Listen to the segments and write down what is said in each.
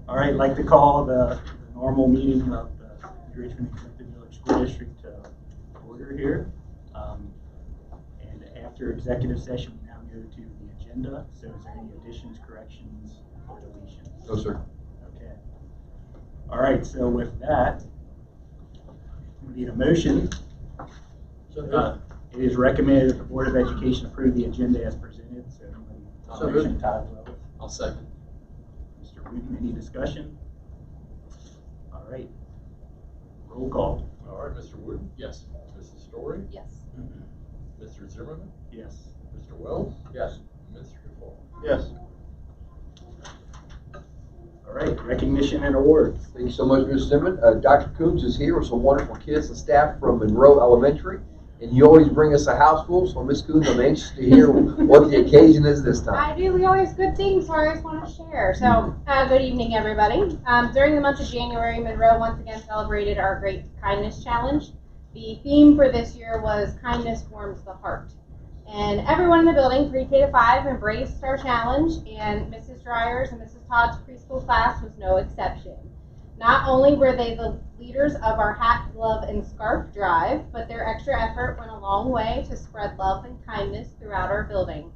All right, I'd like to call the normal meeting of the Richmond Exempted Village School District to order here. And after executive session, we now go to the agenda. So is there any additions, corrections, or deletions? No, sir. Okay. All right, so with that, we need a motion. It is recommended that the Board of Education approve the agenda as presented. So motion, Todd Wells. I'll second. Mr. Wooten, any discussion? All right. Roll call. All right, Mr. Wooten? Yes. Mrs. Story? Yes. Mr. Zimmerman? Yes. Mr. Wells? Yes. Mr. Dufault? Yes. All right, recognition and awards. Thank you so much, Mr. Zimmerman. Dr. Coombs is here with some wonderful kids and staff from Monroe Elementary. And you always bring us a house full, so Ms. Coombs, I'm anxious to hear what the occasion is this time. I do. We always good things, so I always want to share. So, good evening, everybody. During the month of January, Monroe once again celebrated our Great Kindness Challenge. The theme for this year was Kindness Warms the Heart. And everyone in the building, 3K to 5, embraced our challenge, and Mrs. Dryer's and Mrs. Todd's preschool class was no exception. Not only were they the leaders of our hat, glove, and scarf drive, but their extra effort went a long way to spread love and kindness throughout our building.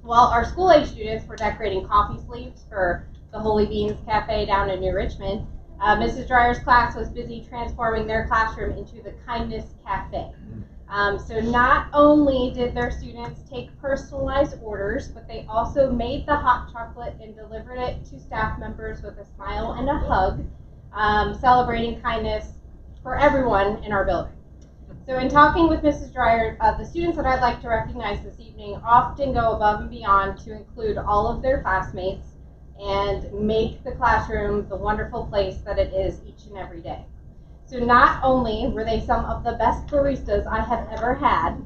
While our school-age students were decorating coffee sleeves for the Holy Beans Cafe down in New Richmond, Mrs. Dryer's class was busy transforming their classroom into the Kindness Cafe. So not only did their students take personalized orders, but they also made the hot chocolate and delivered it to staff members with a smile and a hug, celebrating kindness for everyone in our building. So in talking with Mrs. Dryer, the students that I'd like to recognize this evening often go above and beyond to include all of their classmates and make the classroom the wonderful place that it is each and every day. So not only were they some of the best baristas I have ever had,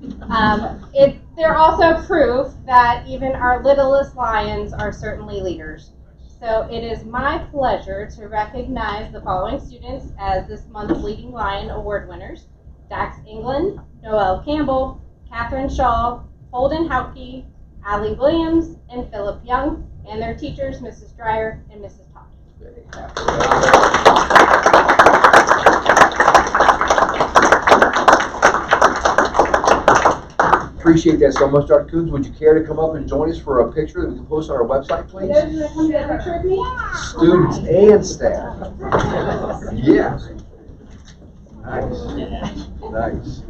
they're also proof that even our littlest lions are certainly leaders. So it is my pleasure to recognize the following students as this month's Leading Lion Award winners: Dax England, Noelle Campbell, Catherine Shaw, Holden Hauke, Allie Williams, and Philip Young, and their teachers, Mrs. Dryer and Mrs. Todd. Appreciate that so much, Dr. Coombs. Would you care to come up and join us for a picture that we can post on our website, please? Come get a picture of me? Students and staff. Yeah. Nice. Nice.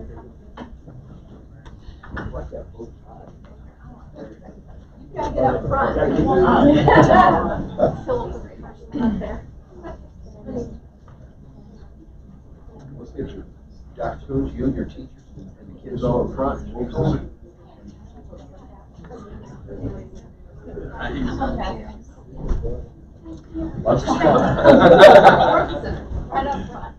You gotta get up front. Up there. Let's get you. Dr. Coombs, you and your teachers and the kids all in front. Lots of Right up front.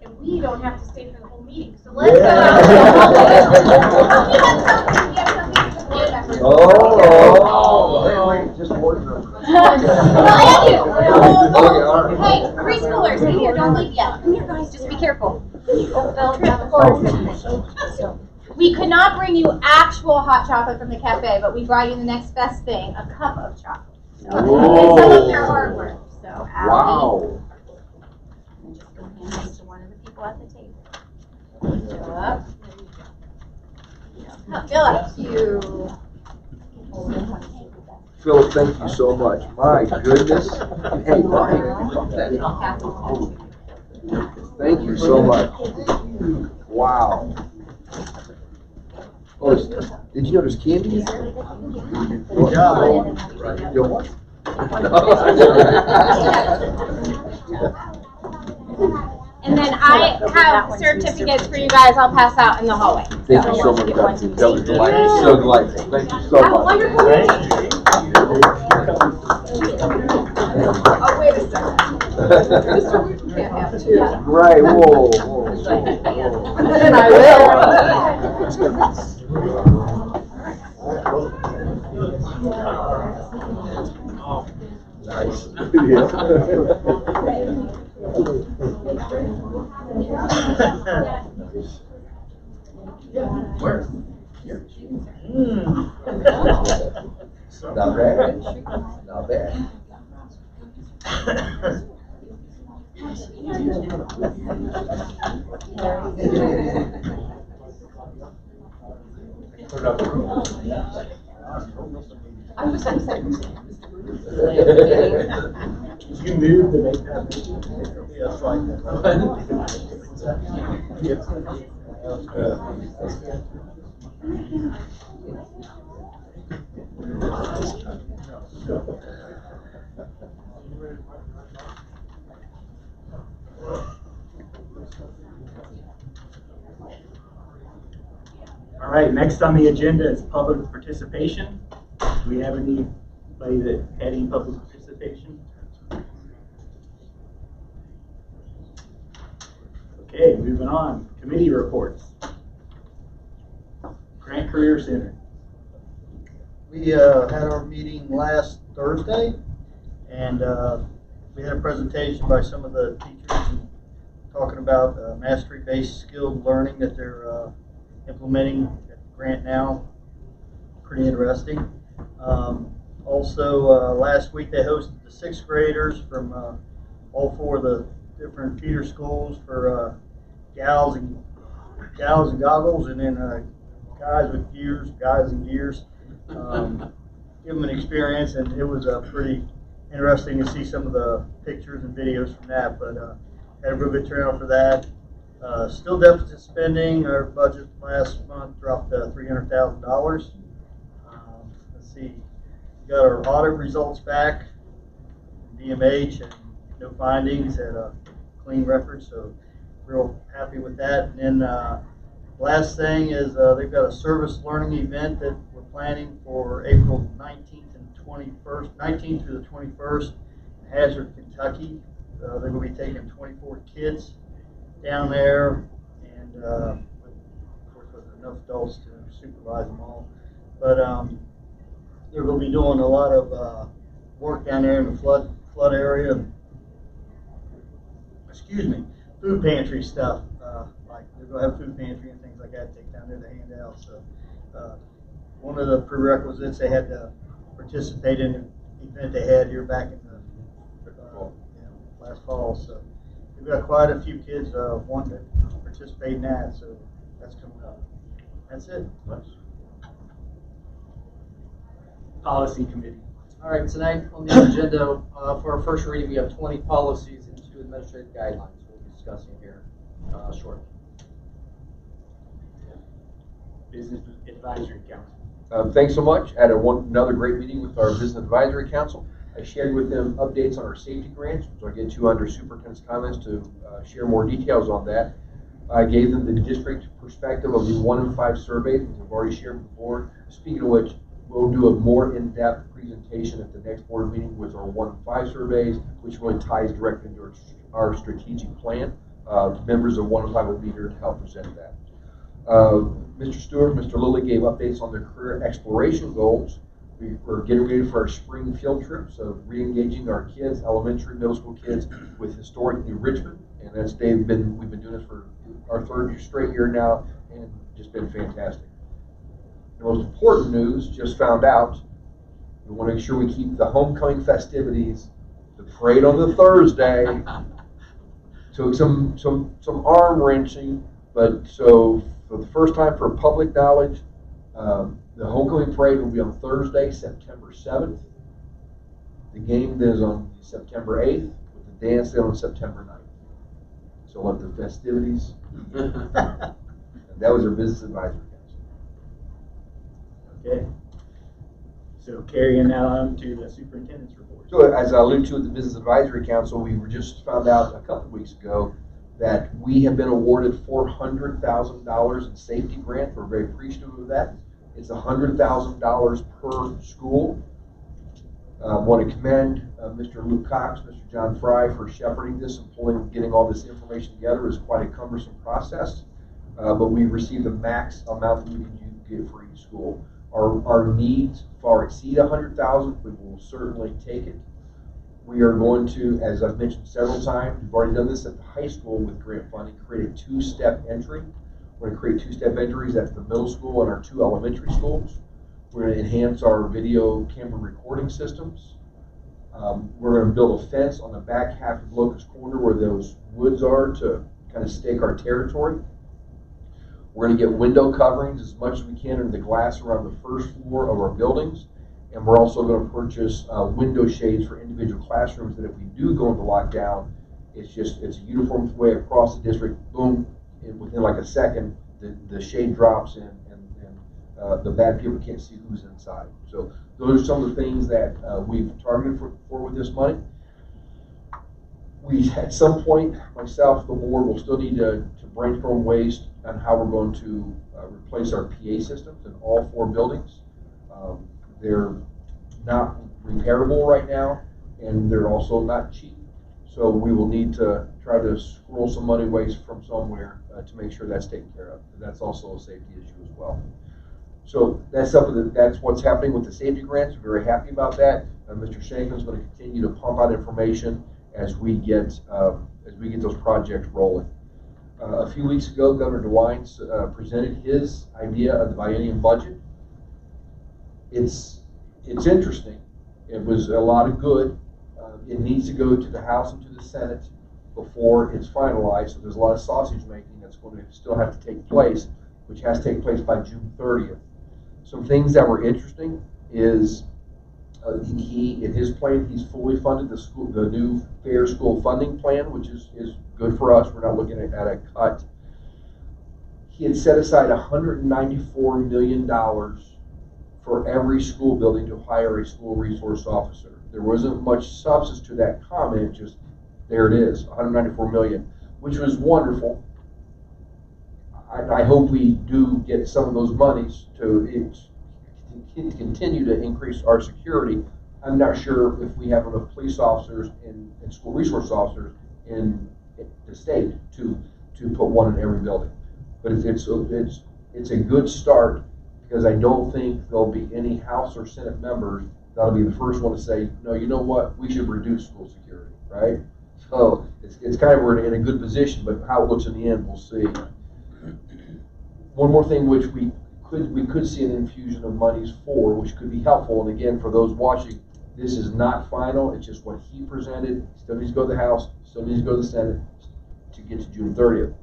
And we don't have to stay for the whole meeting, so let's Wait, just one. Well, and you. Hey, preschoolers, come here, don't leave yet. Come here, guys, just be careful. We could not bring you actual hot chocolate from the cafe, but we brought you the next best thing, a cup of chocolate. So, and some of their hard work. So, Wow. I'm just going to hand this to one of the people at the table. Philip. Philip, you. Philip, thank you so much. My goodness. Hey, Brian. Thank you so much. Wow. Oh, did you know there's candy in here? Yeah. You what? And then I have certificates for you guys I'll pass out in the hallway. Thank you so much. That was delightful. So delightful. Thank you so much. Have a wonderful week. Oh, wait a second. Mr. Wooten can't have two. Right, whoa, whoa. And I will. Nice. Where? Here. Not bad. Not bad. I was gonna say. You moved to make that. Yes, like All right, next on the agenda is public participation. Do we have anybody that had any public participation? Okay, moving on. Committee reports. Grant Career Center. We had our meeting last Thursday, and we had a presentation by some of the teachers talking about mastery-based skilled learning that they're implementing at Grant now. Pretty interesting. Also, last week they hosted the sixth graders from all four of the different feeder schools for gals and goggles, and then guys with gears, guys and gears. Give them an experience, and it was pretty interesting to see some of the pictures and videos from that. But had a real good turnout for that. Still deficit spending. Our budget last month dropped to $300,000. Let's see. We got our audit results back, DMH, and no findings. Had a clean record, so real happy with that. And then last thing is they've got a service learning event that we're planning for April 19th and 21st, 19th through the 21st in Hazard, Kentucky. They're going to be taking 24 kids down there, and of course with enough adults to supervise them all. But they're going to be doing a lot of work down there in the flood area. Excuse me, food pantry stuff. Like they're going to have food pantry and things like that take down there to hand out. So one of the prerequisites, they had to participate in an event they had here back in the last fall. So we've got quite a few kids wanting to participate in that. So that's coming up. That's it. Policy Committee. All right, tonight on the agenda, for our first reading, we have 20 policies and 2 administrative guidelines we'll be discussing here shortly. Business Advisory Council. Thanks so much. I had another great meeting with our Business Advisory Council. I shared with them updates on our safety grants, so I get to under superintendent's comments to share more details on that. I gave them the district perspective of the 1 in 5 survey, which I've already shared with the board. Speaking of which, we'll do a more in-depth presentation at the next board meeting with our 1 in 5 surveys, which really ties directly into our strategic plan. Members of 1 in 5 will be here to help present that. Mr. Stewart, Mr. Lilly gave updates on their career exploration goals. We're getting ready for our spring field trip, so re-engaging our kids, elementary, middle school kids, with historic New Richmond, and we've been doing this for our 3rd straight year now, and just been fantastic. The most important news, just found out, we want to make sure we keep the homecoming festivities, the parade on the Thursday. Took some arm wrenching, but so for the first time for public knowledge, the homecoming parade will be on Thursday, September 7th. The game is on September 8th, with the dance on September 9th. So let the festivities. And that was our Business Advisory Council. Okay. So carrying that on to the superintendent's report. So as I alluded to at the Business Advisory Council, we were just found out a couple of weeks ago that we have been awarded $400,000 in safety grant. We're very appreciative of that. It's $100,000 per school. I want to commend Mr. Luke Cox, Mr. John Fry for shepherding this and getting all this information together. It's quite a cumbersome process, but we received the max amount that we can get for each school. Our needs far exceed $100,000. We will certainly take it. We are going to, as I've mentioned several times, we've already done this at the high school with grant funding, create a two-step entry. We're going to create two-step entries at the middle school and our 2 elementary schools. We're going to enhance our video camera recording systems. We're going to build a fence on the back half of Locust Corner where those woods are to kind of stake our territory. We're going to get window coverings as much as we can in the glass around the first floor of our buildings. And we're also going to purchase window shades for individual classrooms that if we do go into lockdown, it's a uniform way across the district, boom, and within like a second, the shade drops and the bad people can't see who's inside. So those are some of the things that we've targeted for with this money. We, at some point, myself, the board, will still need to brainstorm ways on how we're going to replace our PA systems in all 4 buildings. They're not repairable right now, and they're also not cheap. So we will need to try to squirrel some money ways from somewhere to make sure that's taken care of. That's also a safety issue as well. So that's what's happening with the safety grants. We're very happy about that. Mr. Shanklin is going to continue to pump out information as we get those projects rolling. A few weeks ago, Governor DeWine presented his idea of the biennium budget. It's interesting. It was a lot of good. It needs to go to the House and to the Senate before it's finalized. So there's a lot of sausage making that's going to still have to take place, which has to take place by June 30th. Some things that were interesting is in his plan, he's fully funded the new fair school funding plan, which is good for us. We're not looking at a cut. He had set aside $194 million for every school building to hire a school resource officer. There wasn't much substance to that comment, just there it is, $194 million, which was wonderful. I hope we do get some of those monies to continue to increase our security. I'm not sure if we have enough police officers and school resource officers in the state to put one in every building. But it's a good start, because I don't think there'll be any House or Senate members that'll be the first one to say, no, you know what, we should reduce school security, right? So it's kind of, we're in a good position, but how it looks in the end, we'll see. One more thing which we could see an infusion of monies for, which could be helpful, and again, for those watching, this is not final, it's just what he presented. Still needs to go to the House, still needs to go to the Senate to get to June 30th.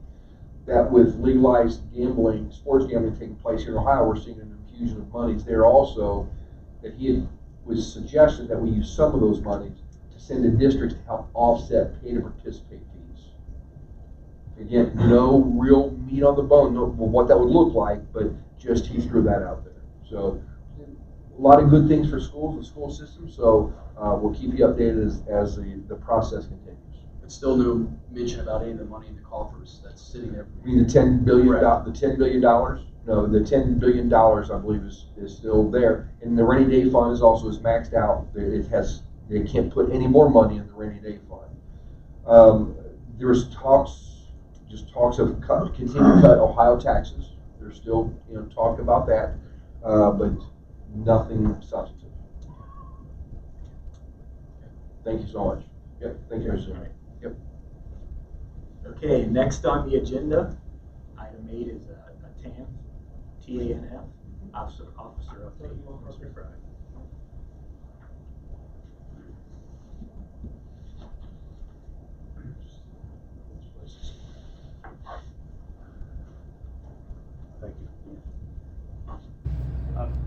That with legalized gambling, sports gambling taking place here in Ohio, we're seeing an infusion of monies there also, that he was suggested that we use some of those monies to send to districts to help offset pay to participate fees. Again, no real meat on the bone, no, what that would look like, but just he threw that out there. So a lot of good things for schools, the school system, so we'll keep you updated as the process continues. But still no mention about any of the money in the coffers that's sitting there. I mean, the $10 billion? No, the $10 billion, I believe, is still there. And the rainy day fund is maxed out. They can't put any more money in the rainy day fund. There's talks of continue to cut Ohio taxes. There's still talk about that, but nothing substantive. Thank you so much. Yep. Thank you, Mr. Chairman. Yep. Okay, next on the agenda, item 8 is a TANF, officer update. Mr. Fry. Thank you.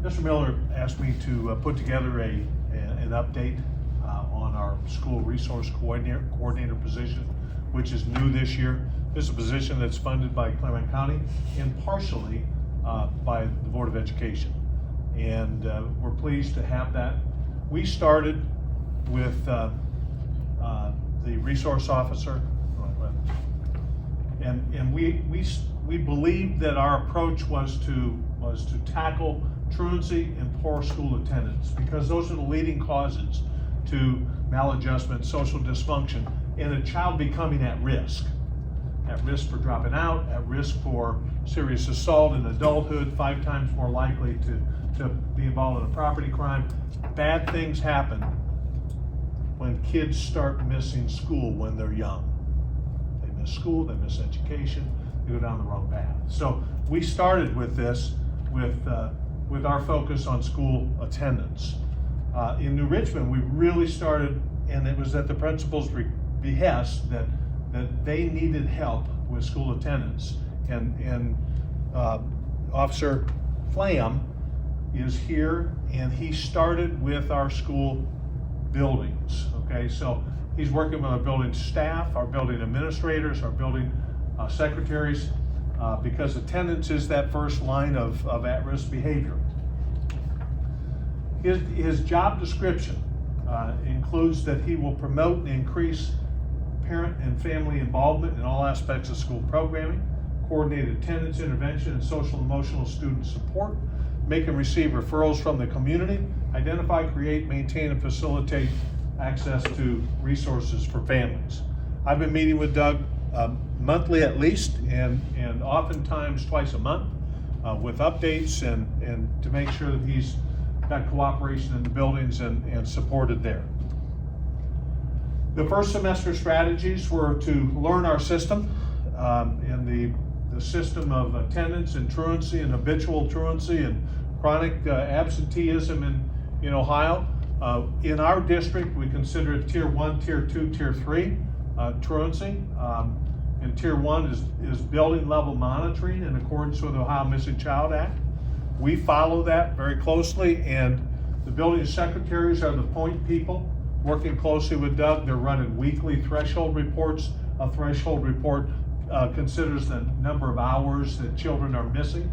Mr. Miller asked me to put together an update on our school resource coordinator position, which is new this year. This is a position that's funded by Clermont County and partially by the Board of Education. And we're pleased to have that. We started with the resource officer, and we believed that our approach was to tackle truancy and poor school attendance, because those are the leading causes to maladjustment, social dysfunction, and a child becoming at risk for dropping out, at risk for serious assault in adulthood, 5 times more likely to be involved in a property crime. Bad things happen when kids start missing school when they're young. They miss school, they miss education, they go down the wrong path. So we started with this with our focus on school attendance. In New Richmond, we really started, and it was at the principal's behest that they needed help with school attendance. And Officer Flam is here, and he started with our school buildings, okay? So he's working with our building staff, our building administrators, our building secretaries, because attendance is that first line of at-risk behavior. His job description includes that he will promote and increase parent and family involvement in all aspects of school programming, coordinate attendance, intervention, and social emotional student support, make and receive referrals from the community, identify, create, maintain, and facilitate access to resources for families. I've been meeting with Doug monthly at least, and oftentimes twice a month with updates and to make sure that he's got cooperation in the buildings and supported there. The first semester strategies were to learn our system and the system of attendance and truancy and habitual truancy and chronic absenteeism in Ohio. In our district, we consider it Tier 1, Tier 2, Tier 3 truancy. And Tier 1 is building level monitoring in accordance with the Ohio Missing Child Act. We follow that very closely, and the building secretaries are the point people working closely with Doug. They're running weekly threshold reports. A threshold report considers the number of hours that children are missing,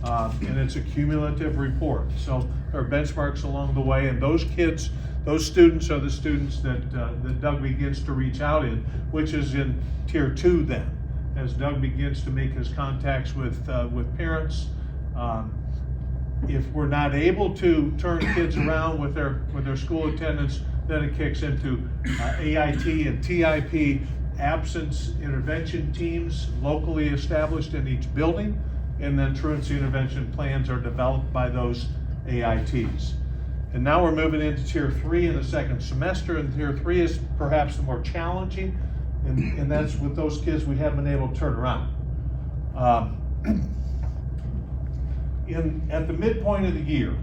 and it's a cumulative report. So there are benchmarks along the way, and those students are the students that Doug begins to reach out in, which is in Tier 2 then, as Doug begins to make his contacts with parents. If we're not able to turn kids around with their school attendance, then it kicks into AIT and TIP absence intervention teams locally established in each building, and then truancy intervention plans are developed by those AITs. And now we're moving into Tier 3 in the second semester, and Tier 3 is perhaps the more challenging, and that's with those kids we haven't been able to turn around. At the midpoint of the year,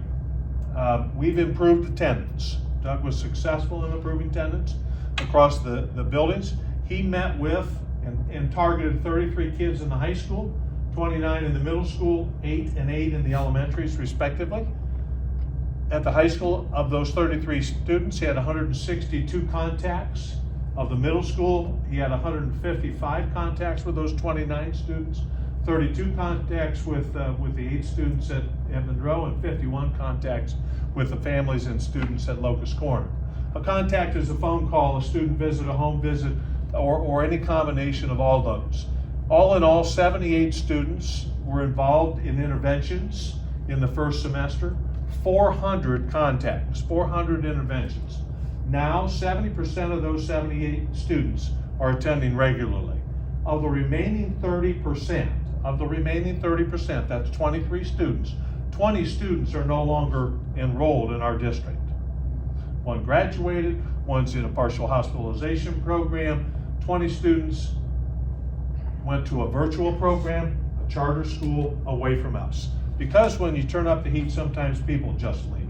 we've improved attendance. Doug was successful in improving attendance across the buildings. He met with and targeted 33 kids in the high school, 29 in the middle school, 8 and 8 in the elementaries respectively. At the high school, of those 33 students, he had 162 contacts. Of the middle school, he had 155 contacts with those 29 students, 32 contacts with the 8 students at Monroe, and 51 contacts with the families and students at Locust Corner. A contact is a phone call, a student visit, a home visit, or any combination of all those. All in all, 78 students were involved in interventions in the first semester, 400 contacts, 400 interventions. Now, 70% of those 78 students are attending regularly. Of the remaining 30%, that's 23 students, 20 students are no longer enrolled in our district. One graduated, one's in a partial hospitalization program, 20 students went to a virtual program, a charter school away from us. Because when you turn up the heat, sometimes people just leave.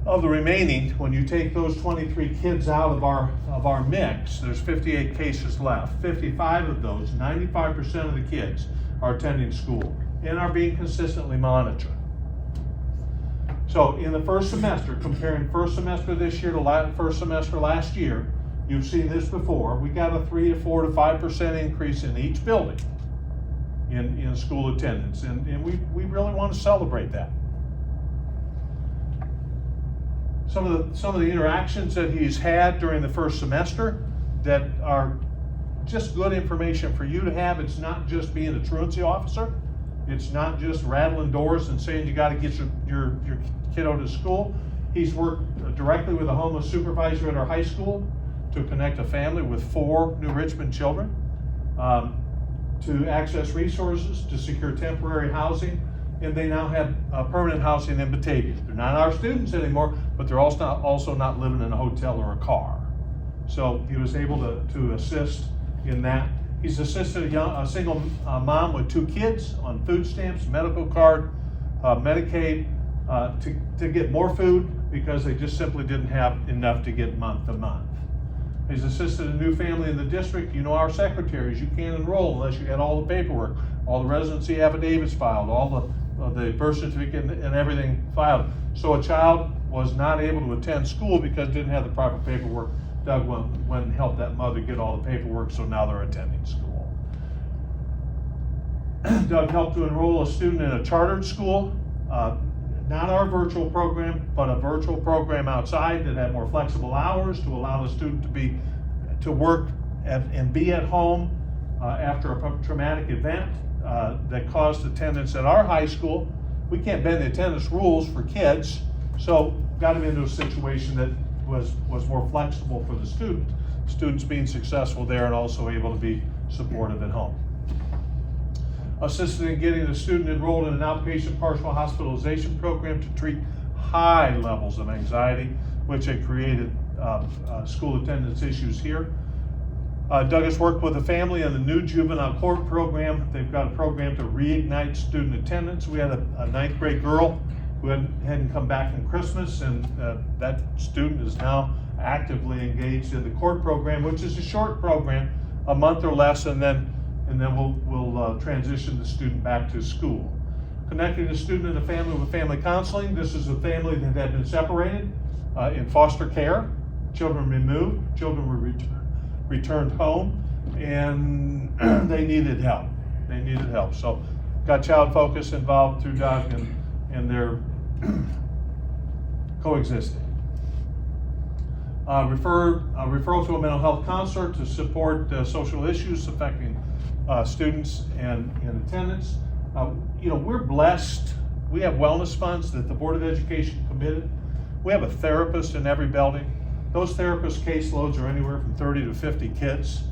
Of the remaining, when you take those 23 kids out of our mix, there's 58 cases left. 55 of those, 95% of the kids, are attending school and are being consistently monitored. So in the first semester, comparing first semester this year to first semester last year, you've seen this before, we got a 3 to 4 to 5% increase in each building in school attendance, and we really want to celebrate that. Some of the interactions that he's had during the first semester that are just good information for you to have. It's not just being a truancy officer. It's not just rattling doors and saying you got to get your kiddo to school. He's worked directly with a homeless supervisor at our high school to connect a family with 4 New Richmond children, to access resources, to secure temporary housing, and they now have permanent housing in Batavia. They're not our students anymore, but they're also not living in a hotel or a car. So he was able to assist in that. He's assisted a single mom with 2 kids on food stamps, medical card, Medicaid, to get more food because they just simply didn't have enough to get month to month. He's assisted a new family in the district. You know our secretaries, you can't enroll unless you had all the paperwork, all the residency affidavits filed, all the birth certificate and everything filed. So a child was not able to attend school because it didn't have the proper paperwork. Doug went and helped that mother get all the paperwork, so now they're attending school. Doug helped to enroll a student in a chartered school, not our virtual program, but a virtual program outside that had more flexible hours to allow the student to work and be at home after a traumatic event that caused attendance at our high school. We can't bend the attendance rules for kids, so got him into a situation that was more flexible for the students being successful there and also able to be supportive at home. Assisted in getting the student enrolled in an outpatient partial hospitalization program to treat high levels of anxiety, which had created school attendance issues here. Doug has worked with a family on the new juvenile court program. They've got a program to reignite student attendance. We had a 9th grade girl who hadn't come back from Christmas, and that student is now actively engaged in the court program, which is a short program, a month or less, and then we'll transition the student back to school. Connecting the student and the family with family counseling. This is a family that had been separated in foster care. Children removed, children were returned home, and they needed help. So got Child Focus involved through Doug, and they're coexisting. Referral to a mental health counselor to support social issues affecting students and in attendance. We're blessed. We have wellness funds that the Board of Education committed. We have a therapist in every building. Those therapist caseloads are anywhere from 30 to 50 kids.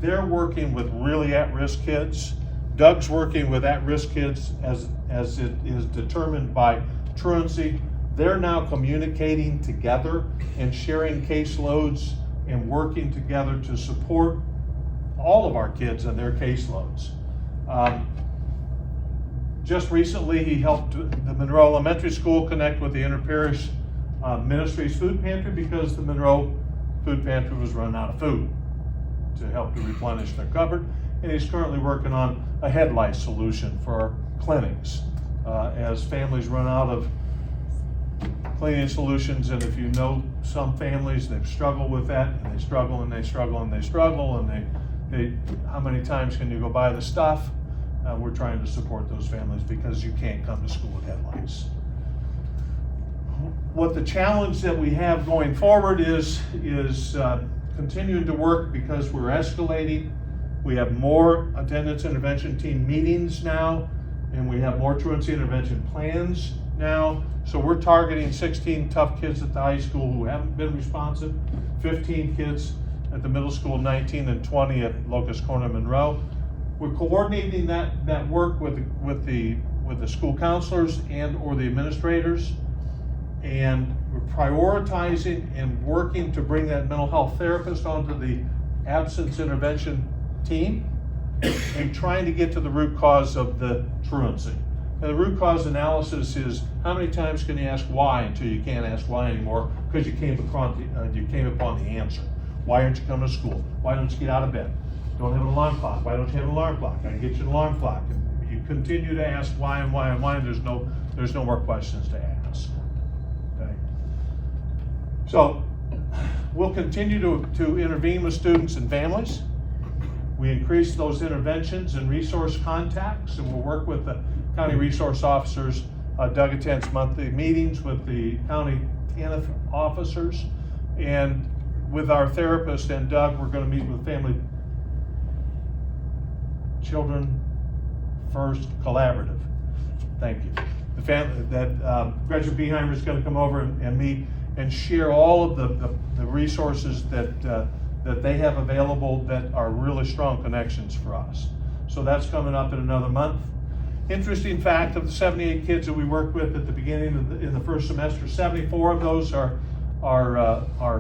They're working with really at-risk kids. Doug's working with at-risk kids as it is determined by truancy. They're now communicating together and sharing caseloads and working together to support all of our kids and their caseloads. Just recently, he helped the Monroe Elementary School connect with the Interparish Ministries Food Pantry because the Monroe Food Pantry was running out of food to help to replenish their cupboard. And he's currently working on a head lice solution for our clinics as families run out of cleaning solutions. And if you know some families, they've struggled with that, and they struggle and they struggle and they struggle, and they how many times can you go buy the stuff? We're trying to support those families because you can't come to school with head lice. What the challenge that we have going forward is continuing to work because we're escalating. We have more attendance intervention team meetings now, and we have more truancy intervention plans now. So we're targeting 16 tough kids at the high school who haven't been responsive, 15 kids at the middle school, 19 and 20 at Locust Corner Monroe. We're coordinating that work with the school counselors and or the administrators, and we're prioritizing and working to bring that mental health therapist onto the absence intervention team and trying to get to the root cause of the truancy. And the root cause analysis is how many times can you ask why until you can't ask why anymore because you came upon the answer. Why aren't you coming to school? Why don't you get out of bed? Don't have an alarm clock. Why don't you have an alarm clock? I can get you an alarm clock. And you continue to ask why and why and why, and there's no more questions to ask. Okay. So we'll continue to intervene with students and families. We increase those interventions and resource contacts, and we'll work with the county resource officers. Doug attends monthly meetings with the county TANF officers, and with our therapist and Doug, we're going to meet with family Children First Collaborative. Thank you. The family that Gretchen Beheimer is going to come over and meet and share all of the resources that they have available that are really strong connections for us. So that's coming up in another month. Interesting fact, of the 78 kids that we worked with at the beginning of in the first semester, 74 of those are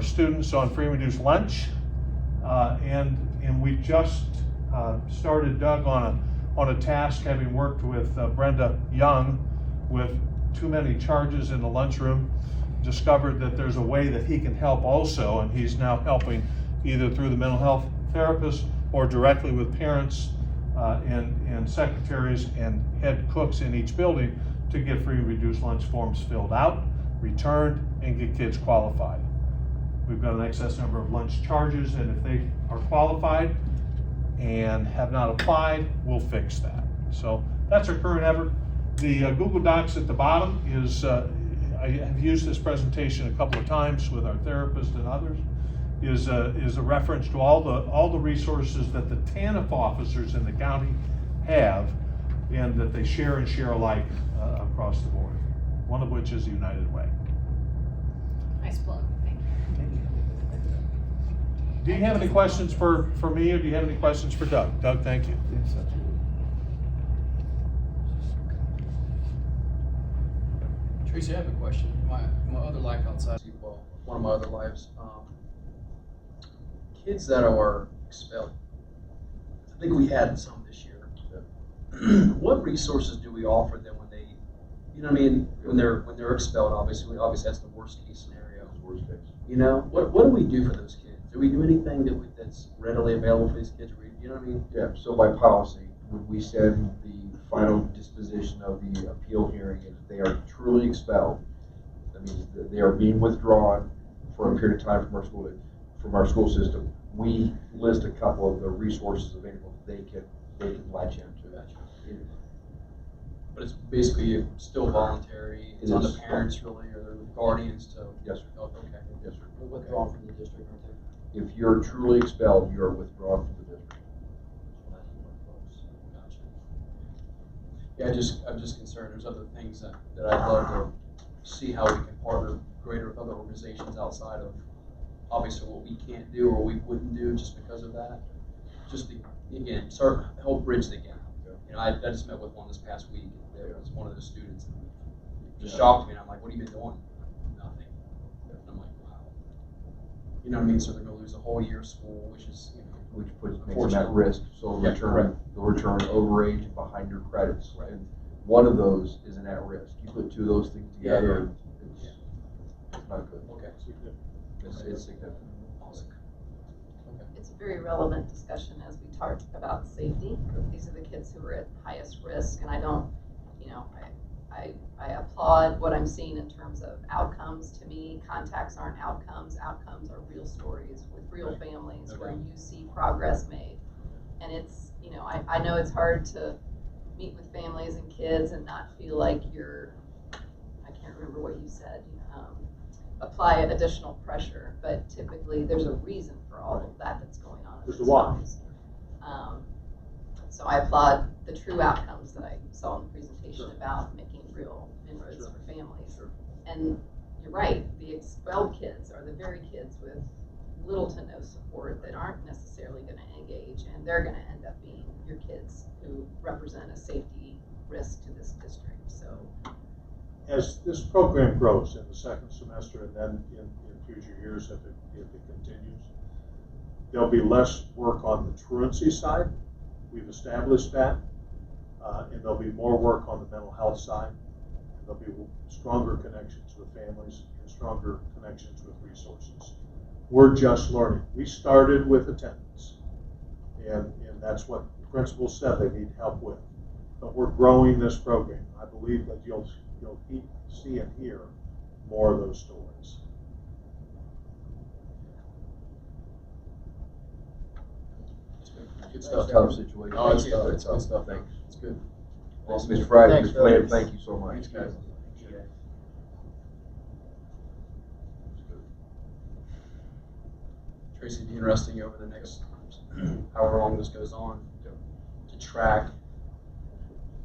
students on free and reduced lunch, and we just started Doug on a task, having worked with Brenda Young with too many charges in the lunchroom. Discovered that there's a way that he can help also, and he's now helping either through the mental health therapist or directly with parents and secretaries and head cooks in each building to get free and reduced lunch forms filled out, returned, and get kids qualified. We've got an excess number of lunch charges, and if they are qualified and have not applied, we'll fix that. So that's our current effort. The Google Docs at the bottom is, I have used this presentation a couple of times with our therapist and others, is a reference to all the resources that the TANF officers in the county have, and that they share and share alike across the board. One of which is the United Way. Nice plug, thank you. Do you have any questions for me, or do you have any questions for Doug? Doug, thank you. Tracy, I have a question. My other life outside, well, one of my other lives, kids that are expelled. I think we had some this year. What resources do we offer them when they, you know what I mean, when they're expelled? Obviously that's the worst case scenario. Worst case. You know, what do we do for those kids? Do we do anything that's readily available for these kids? You know what I mean? Yeah, so by policy, when we send the final disposition of the appeal hearing, if they are truly expelled, that means that they are being withdrawn for a period of time from our school system. We list a couple of the resources available that they can latch into. But it's basically still voluntary. It's It on the is. parents really, or their guardians to. Yes, sir. Oh, okay. Yes, sir. They're withdrawn from the district, aren't they? If you're truly expelled, you are withdrawn from the district. Gotcha. Yeah, I'm just concerned. There's other things that I'd love to see how we can partner greater with other organizations outside of obviously what we can't do or we wouldn't do just because of that. Just to, again, help bridge the gap. You know, I just met with one this past week. There was one of the students and just shocked me, and I'm like, "What have you been doing?" Nothing. And I'm like, "Wow." You know what I mean? So they're going to lose a whole year of school, which is, you know, Which makes them at risk. So Yeah, they'll return overage and behind your credits. Right. And one of those is an at risk. You put two of those things together, it's not good. Okay. It's significant. Awesome. Okay. It's a very relevant discussion as we talk about safety. These are the kids who are at highest risk, and I don't, you know, I applaud what I'm seeing in terms of outcomes. To me, contacts aren't outcomes. Outcomes are real stories with real families where you see progress made. And it's, you know, I know it's hard to meet with families and kids and not feel like you're, I can't remember what you said, apply additional pressure, but typically there's a reason for all of that that's going on. There's a why. So I applaud the true outcomes that I saw in the presentation about making real inroads for families. And you're right, the expelled kids are the very kids with little to no support that aren't necessarily going to engage, and they're going to end up being your kids who represent a safety risk to this district. So As this program grows in the second semester and then in future years if it continues, there'll be less work on the truancy side. We've established that. And there'll be more work on the mental health side. And there'll be stronger connections with families and stronger connections with resources. We're just learning. We started with attendance. And that's what the principals said they need help with. But we're growing this program. I believe that you'll see and hear more of those stories. Good stuff. Tough situation. Oh, it's Tough. good. It's good stuff. Thanks. It's good. Well, Mr. Friday, Thanks, Mr. Flair, Doug. thank you so much. Thanks, guys. Tracy, it'd be interesting over the next however long this goes on to track,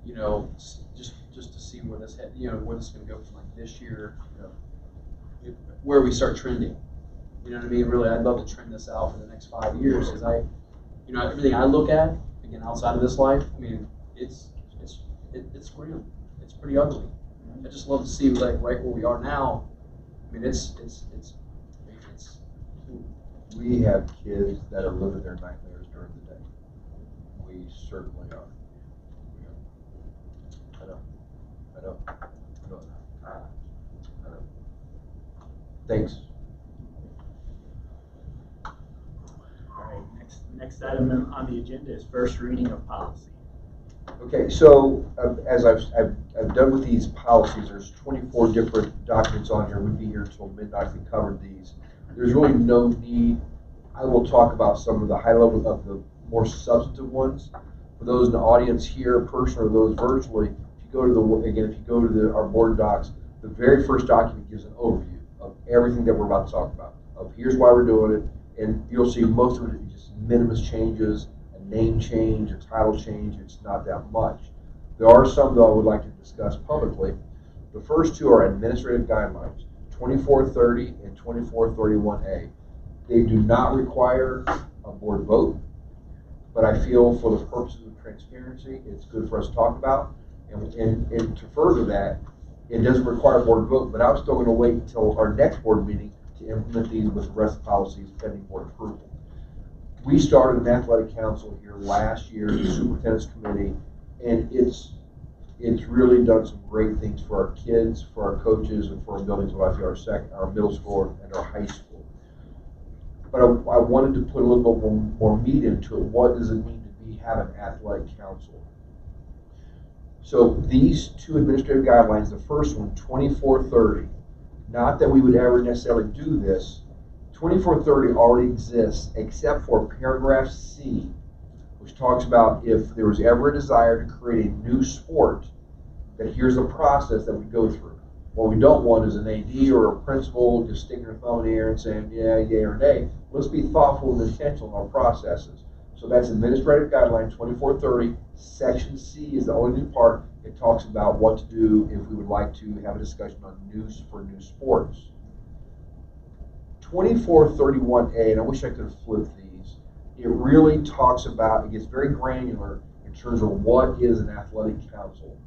you know, just to see where this head, you know, where this is going to go from like this year, where we start trending. You know what I mean? Really, I'd love to trend this out for the next 5 years because everything I look at, again, outside of this life, I mean, it's it's real. It's pretty ugly. I just love to see like right where we are now. I mean, it's We have kids that are living their nightmares during the day. We certainly are. I know. I know. I know. I know. Thanks. All right, next item on the agenda is first reading of policy. Okay, so as I've done with these policies, there's 24 different documents on here. We'd be here until midnight if we covered these. There's really no need. I will talk about some of the high level of the more substantive ones. For those in the audience here, in person, or those virtually, if you go to our board docs, the very first document gives an overview of everything that we're about to talk about. Of here's why we're doing it, and you'll see most of it is just minimus changes, a name change, a title change. It's not that much. There are some that I would like to discuss publicly. The first two are administrative guidelines, 2430 and 2431A. They do not require a board vote, but I feel for the purposes of transparency, it's good for us to talk about. And to further that, it doesn't require a board vote, but I'm still going to wait until our next board meeting to implement these with the rest of the policies pending board approval. We started an athletic council here last year, the superintendent's committee, and it's really done some great things for our kids, for our coaches, and for our buildings of life, our middle school and our high school. But I wanted to put a little bit more meat into it. What does it mean to have an athletic council? So these two administrative guidelines, the first one, 2430, not that we would ever necessarily do this, 2430 already exists except for paragraph C, which talks about if there was ever a desire to create a new sport, that here's the process that we go through. What we don't want is an AD or a principal just sticking their thumb in the air and saying, yeah, yay or nay. Let's be thoughtful and intentional in our processes. So that's Administrative Guideline 2430. Section C is the only new part. It talks about what to do if we would like to have a discussion on new sports. 2431A, and I wish I could have flipped these, it really talks about, it gets very granular in terms of what is an athletic council.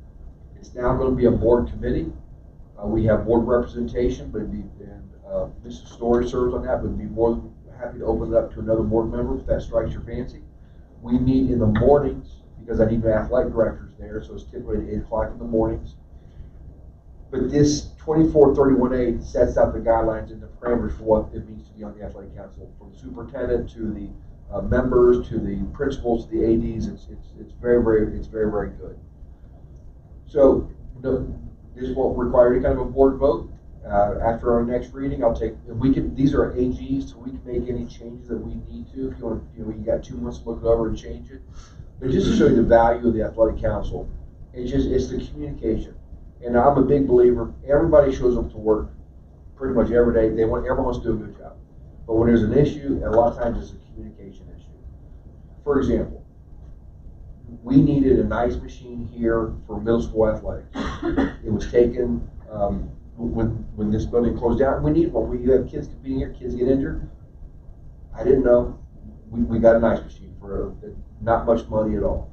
It's now going to be a board committee. We have board representation, but Mrs. Story serves on that, but would be more than happy to open it up to another board member if that strikes your fancy. We meet in the mornings because I need the athletic directors there, so it's typically at 8 o'clock in the mornings. But this 2431A sets out the guidelines and the parameters for what it means to be on the athletic council, from the superintendent to the members to the principals to the ADs. It's very, very good. So this won't require any kind of a board vote. After our next reading, these are AGs, so we can make any changes that we need to. If you want, you got 2 months to look it over and change it. But just to show you the value of the athletic council, it's the communication. And I'm a big believer. Everybody shows up to work pretty much every day. Everyone wants to do a good job. But when there's an issue, a lot of times it's a communication issue. For example, we needed an ice machine here for middle school athletics. It was taken when this building closed down. We need one. We have kids competing here. Kids get injured. I didn't know. We got an ice machine for not much money at all.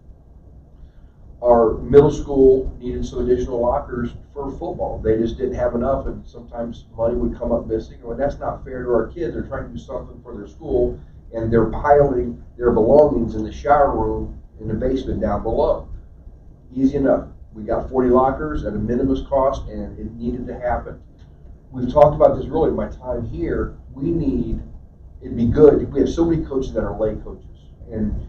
Our middle school needed some additional lockers for football. They just didn't have enough, and sometimes money would come up missing. Well, that's not fair to our kids. They're trying to do something for their school, and they're piling their belongings in the shower room in the basement down below. Easy enough. We got 40 lockers at a minimum cost, and it needed to happen. We've talked about this really in my time here. It'd be good. We have so many coaches that are lay coaches, and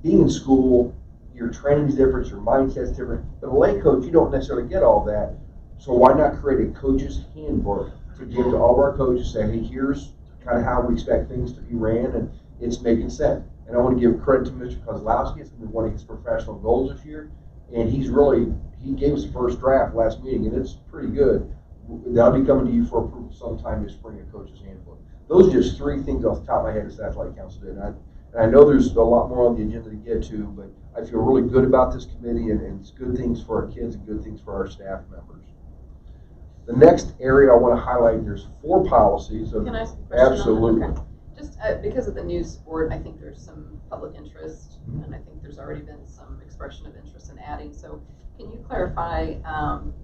being in school, your training's different, your mindset's different. But a lay coach, you don't necessarily get all that. So why not create a coach's handbook to give to all of our coaches, say, hey, here's kind of how we expect things to be ran, and it's making sense. And I want to give credit to Mr. Kozlowski. It's been one of his professional goals this year. And he gave us the first draft last meeting, and it's pretty good. That'll be coming to you for approval sometime this spring, a coach's handbook. Those are just 3 things off the top of my head as the athletic council did. And I know there's a lot more on the agenda to get to, but I feel really good about this committee, and it's good things for our kids and good things for our staff members. The next area I want to highlight, there's 4 policies. Can I ask a question? Absolutely. Okay. Just because of the new sport, I think there's some public interest, and I think there's already been some expression of interest in adding. So can you clarify on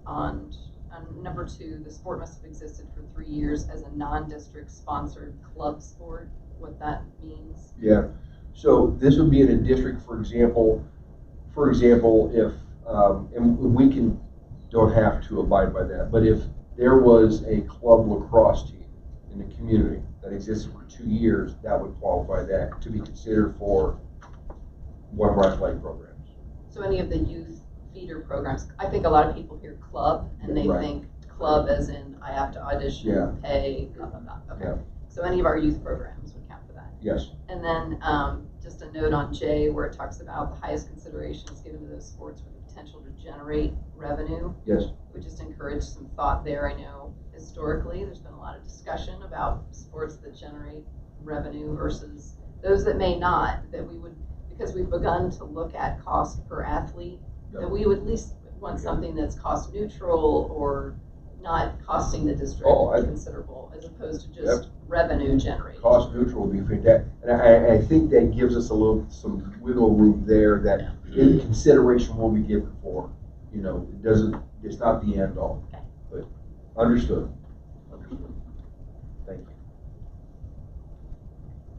number 2, the sport must have existed for 3 years as a non-district sponsored club sport, what that means? Yeah, so this would be in a district, for example, if, and we don't have to abide by that, but if there was a club lacrosse team in the community that existed for 2 years, that would qualify that to be considered for one of our athletic programs. So any of the youth feeder programs, I think a lot of people hear club and they Right. think club as in I have to audition, Yeah. pay, blah, blah, blah. Okay. Yeah. So any of our youth programs would count for that. Yes. And then just a note on J where it talks about the highest considerations given to those sports with the potential to generate revenue. Yes. We just encourage some thought there. I know historically there's been a lot of discussion about sports that generate revenue versus those that may not, that we would, because we've begun to look at cost per athlete, that we would at least want something that's cost neutral or not costing the district considerable as opposed to just revenue generating. Cost neutral would be fantastic, and I think that gives us some wiggle room there that in consideration will be given for. It's not the end all, Okay. but understood. Thank you.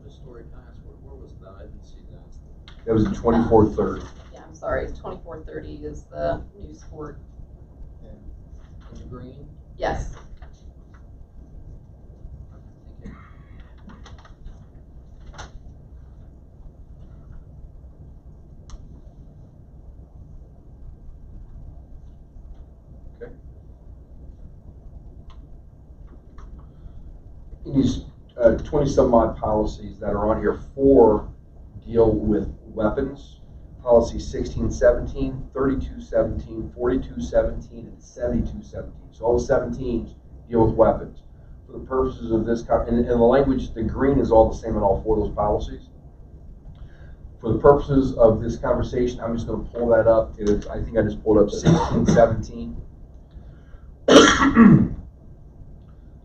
Ms. Story, can I ask, where was that? I didn't see that. That was the 24/30. Yeah, I'm sorry, 24/30 is the new sport. In the green? Yes. Thank you. Okay. In these 20-some odd policies that are on here, 4 deal with weapons. Policy 1617, 3217, 4217, and 7217. So all the 17s deal with weapons. For the purposes of this, and the language, the green is all the same in all 4 of those policies. For the purposes of this conversation, I'm just going to pull that up. I think I just pulled up 1617.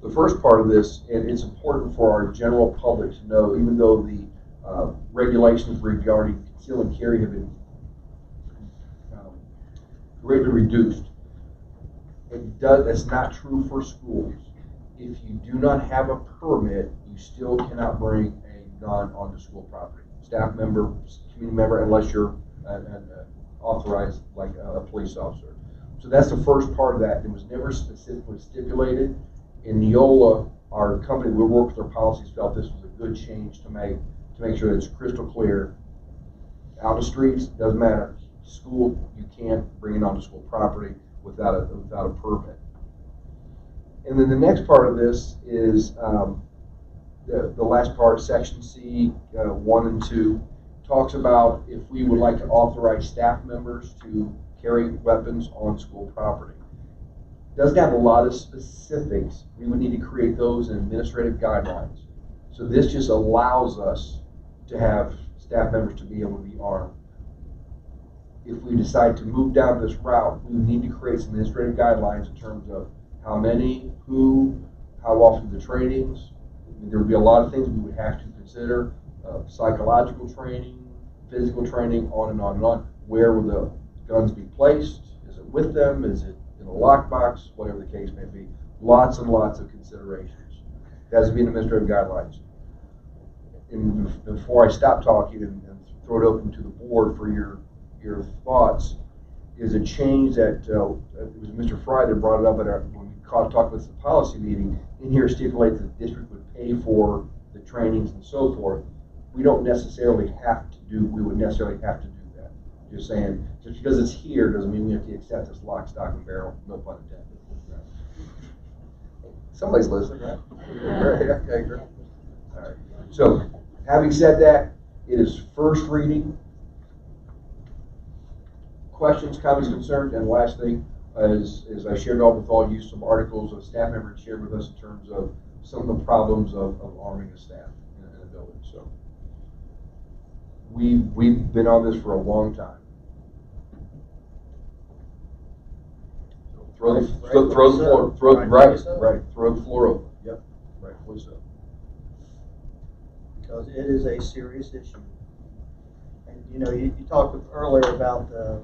The first part of this, and it's important for our general public to know, even though the regulations regarding conceal and carry have been greatly reduced, that's not true for schools. If you do not have a permit, you still cannot bring a gun onto school property. Staff member, community member, unless you're authorized like a police officer. So that's the first part of that. It was never specifically stipulated. In Neola, our company, we worked with our policies, felt this was a good change to make sure that it's crystal clear. Out of the streets, doesn't matter. School, you can't bring it onto school property without a permit. And then the next part of this is the last part, section C, 1 and 2, talks about if we would like to authorize staff members to carry weapons on school property. Doesn't have a lot of specifics. We would need to create those in administrative guidelines. So this just allows us to have staff members to be able to be armed. If we decide to move down this route, we would need to create some administrative guidelines in terms of how many, who, how often the trainings. There would be a lot of things we would have to consider, psychological training, physical training, on and on and on. Where will the guns be placed? Is it with them? Is it in a lockbox? Whatever the case may be. Lots and lots of considerations. It has to be in administrative guidelines. And before I stop talking and throw it open to the board for your thoughts, is a change that it was Mr. Fry that brought it up when we talked about the policy meeting. In here stipulates that the district would pay for the trainings and so forth. We don't necessarily have to do. We would necessarily have to do that. Just saying, just because it's here doesn't mean we have to accept this lock, stock, and barrel. No pun intended. Somebody's listening, right? Okay, great. All right. So, having said that, it is first reading. Questions, comments, concerns, and last thing is I shared with all you some articles of staff members shared with us in terms of some of the problems of arming the staff in the building. So we've been on this for a long time. Throw the floor open. Yep, rightfully so. because it is a serious issue. And you know, you talked earlier about the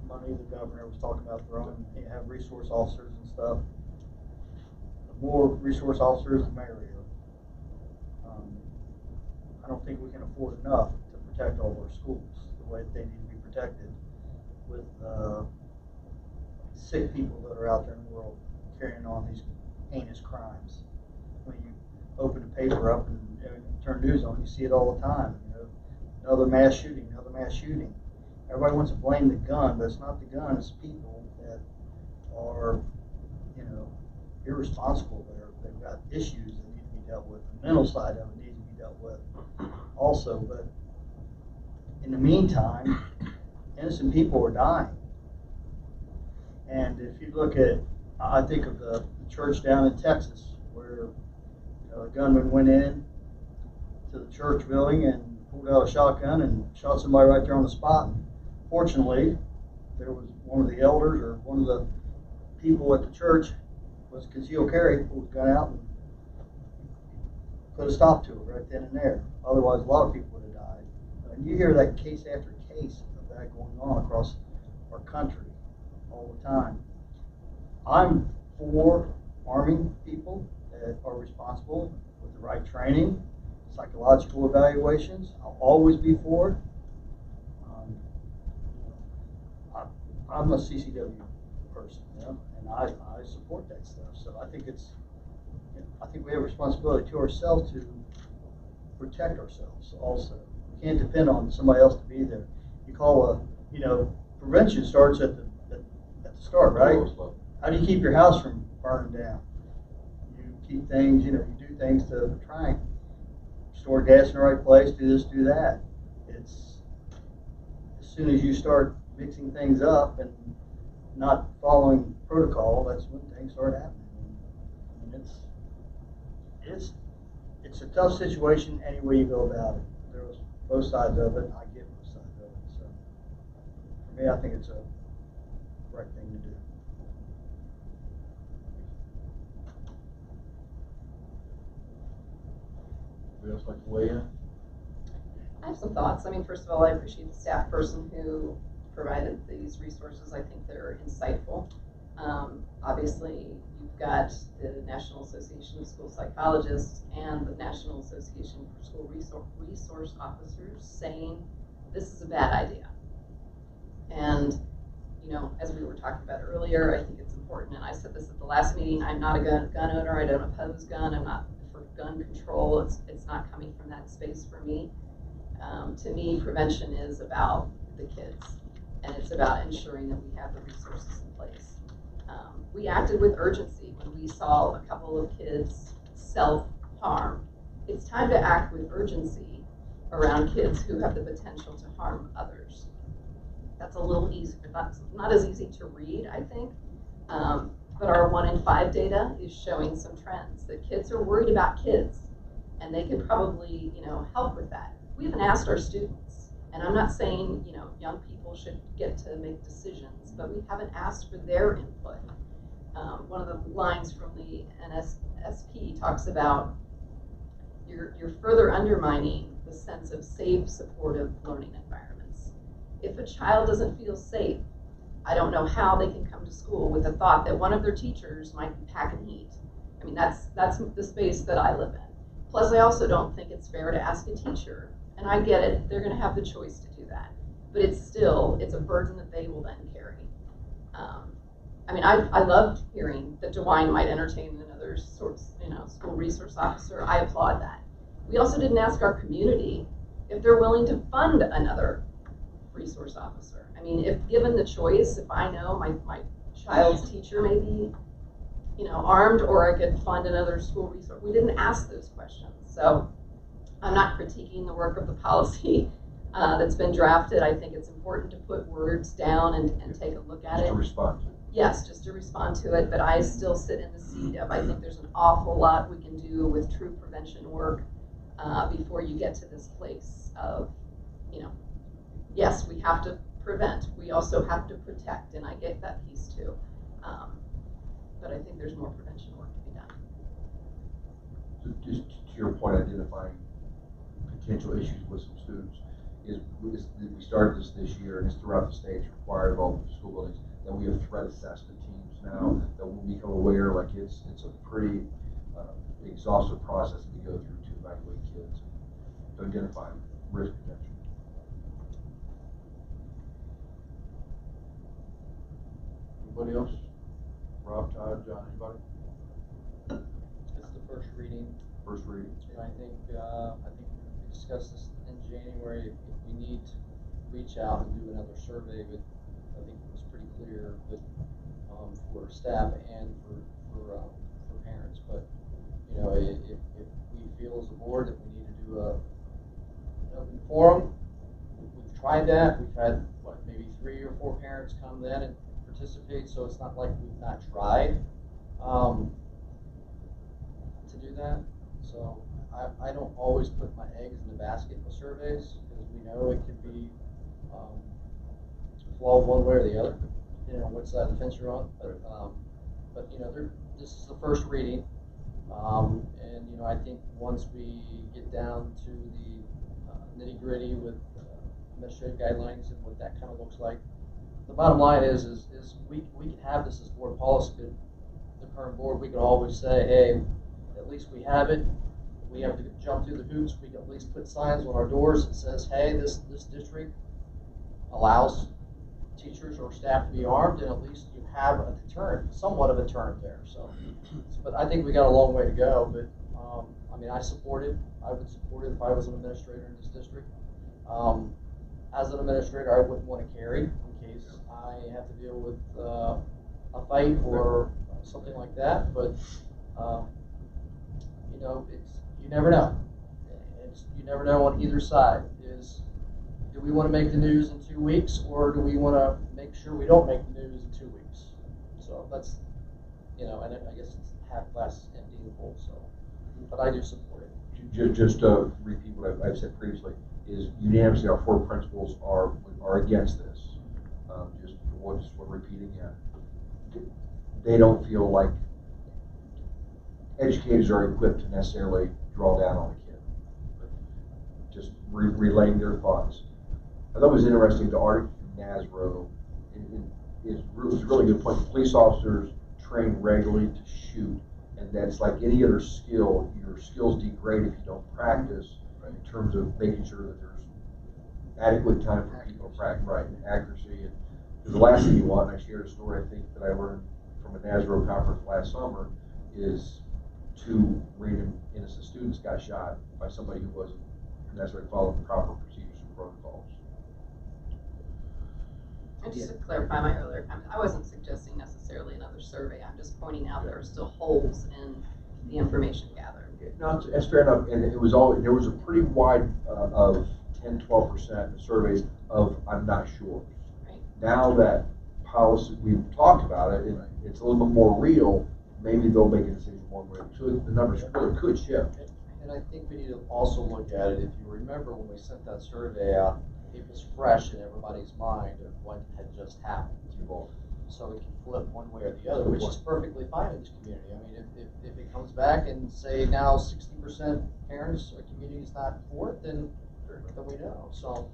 money the governor was talking about throwing, you have resource officers and stuff. The more resource officers, the merrier. I don't think we can afford enough to protect all of our schools the way they need to be protected with sick people that are out there in the world carrying on these heinous crimes. When you open the paper up and turn news on, you see it all the time. You know, another mass shooting, another mass shooting. Everybody wants to blame the gun, but it's not the gun, it's people that are, you know, irresponsible. They've got issues that need to be dealt with. The mental side of it needs to be dealt with also. But in the meantime, innocent people are dying. And if you look at, I think of the church down in Texas where a gunman went in to the church building and pulled out a shotgun and shot somebody right there on the spot. Fortunately, there was one of the elders or one of the people at the church was concealed carry, pulled the gun out and put a stop to it right then and there. Otherwise, a lot of people would have died. And you hear that case after case of that going on across our country all the time. I'm for arming people that are responsible with the right training, psychological evaluations. I'll always be for it. I'm a CCW person, you know, and I support that stuff. So I think it's, you know, I think we have a responsibility to ourselves to protect ourselves also. We can't depend on somebody else to be there. You call you know, prevention starts at the start, right? How do you keep your house from burning down? You keep things, you know, you do things to try and store gas in the right place, do this, do that. It's, as soon as you start mixing things up and not following protocol, that's when things start happening. And it's a tough situation any way you go about it. There's both sides of it, and I get both sides of it. So for me, I think it's a right thing to do. Anybody else like to weigh in? I have some thoughts. I mean, first of all, I appreciate the staff person who provided these resources. I think they're insightful. Obviously, you've got the National Association of School Psychologists and the National Association for School Resource Officers saying this is a bad idea. And, you know, as we were talking about earlier, I think it's important, and I said this at the last meeting, I'm not a gun owner, I don't oppose gun, I'm not for gun control, it's not coming from that space for me. To me, prevention is about the kids, and it's about ensuring that we have the resources in place. We acted with urgency when we saw a couple of kids self-harm. It's time to act with urgency around kids who have the potential to harm others. That's a little easy, but not as easy to read, I think. But our 1 in 5 data is showing some trends that kids are worried about kids, and they can probably, you know, help with that. We haven't asked our students, and I'm not saying, you know, young people should get to make decisions, but we haven't asked for their input. One of the lines from the NSSP talks about you're further undermining the sense of safe, supportive learning environments. If a child doesn't feel safe, I don't know how they can come to school with the thought that one of their teachers might be packing heat. I mean, that's the space that I live in. Plus, I also don't think it's fair to ask a teacher, and I get it, they're gonna have the choice to do that. But it's a burden that they will then carry. I mean, I loved hearing that DeWine might entertain another school resource officer. I applaud that. We also didn't ask our community if they're willing to fund another resource officer. I mean, if given the choice, if I know my child's teacher may be, you know, armed, or I could fund another school resource, we didn't ask those questions. So I'm not critiquing the work of the policy that's been drafted. I think it's important to put words down and take a look at it. To respond to. Yes, just to respond to it, but I still sit in the seat of, I think there's an awful lot we can do with true prevention work before you get to this place of, you know, yes, we have to prevent, we also have to protect, and I get that piece too. But I think there's more prevention work to be done. So just to your point, identifying potential issues with some students is we started this year, and it's throughout the state. It's required of all the school buildings that we have threat assessed the teams now, that we'll become aware, like it's a pretty exhaustive process that we go through to evaluate kids, to identify risk potential. Anybody else? Rob, Todd, John, anybody? It's the first reading, First reading. and I think we discussed this in January, if we need to reach out and do another survey, but I think it was pretty clear that, for staff and for parents, but, you know, if we feel as a board that we need to do an open forum, we've tried that, we've had, maybe 3 or 4 parents come then and participate, so it's not like we've not tried to do that. So I don't always put my eggs in the basket with surveys, because we know it could be flawed one way or the other, depending on which side of the fence you're on. But you know, this is the first reading, and you know, I think once we get down to the nitty gritty with administrative guidelines and what that kind of looks like, the bottom line is we can have this as board policy, but the current board, we can always say, hey, at least we have it. We have to jump through the hoops. We can at least put signs on our doors that says, hey, this district allows teachers or staff to be armed, and at least you have a deterrent, somewhat of a deterrent there. So, but I think we got a long way to go. But I mean, I support it. I would support it if I was an administrator in this district. As an administrator, I wouldn't want to carry in case I have to deal with a fight or something like that. But you know, you never know. You never know on either side. Do we want to make the news in 2 weeks, or do we want to make sure we don't make the news in 2 weeks? So that's, you know, and I guess it's half glass empty and full. So, but I do support it. Just to repeat what I've said previously, is unanimously our 4 principals are against this. Just what repeating again. They don't feel like educators are equipped to necessarily draw down on a kid. Just relaying their thoughts. I thought it was interesting, the article from NASRO is a really good point. The police officers train regularly to shoot, and that's like any other skill. Your skills degrade if you don't practice, right, in terms of making sure that there's adequate time for people to practice, right, and accuracy. And the last thing you want, and I shared a story I think that I learned from a NASRO conference last summer, is 2 random innocent students got shot by somebody who wasn't necessarily following the proper procedures and protocols. And just to clarify my earlier comment, I wasn't suggesting necessarily another survey. I'm just pointing out there are still holes in the information gathered. No, that's fair enough. And there was a pretty wide of 10-12% of surveys of I'm not sure. Right. Now that policy, we've talked about it, and it's a little bit more real, maybe they'll make a decision one way. So the numbers really could shift. And I think we need to also look at it, if you remember when we sent that survey out, it was fresh in everybody's mind of what had just happened. So it can flip one way or the other, which is perfectly fine in this community. I mean, if it comes back and say now 60% parents or community is not for it, then we know. So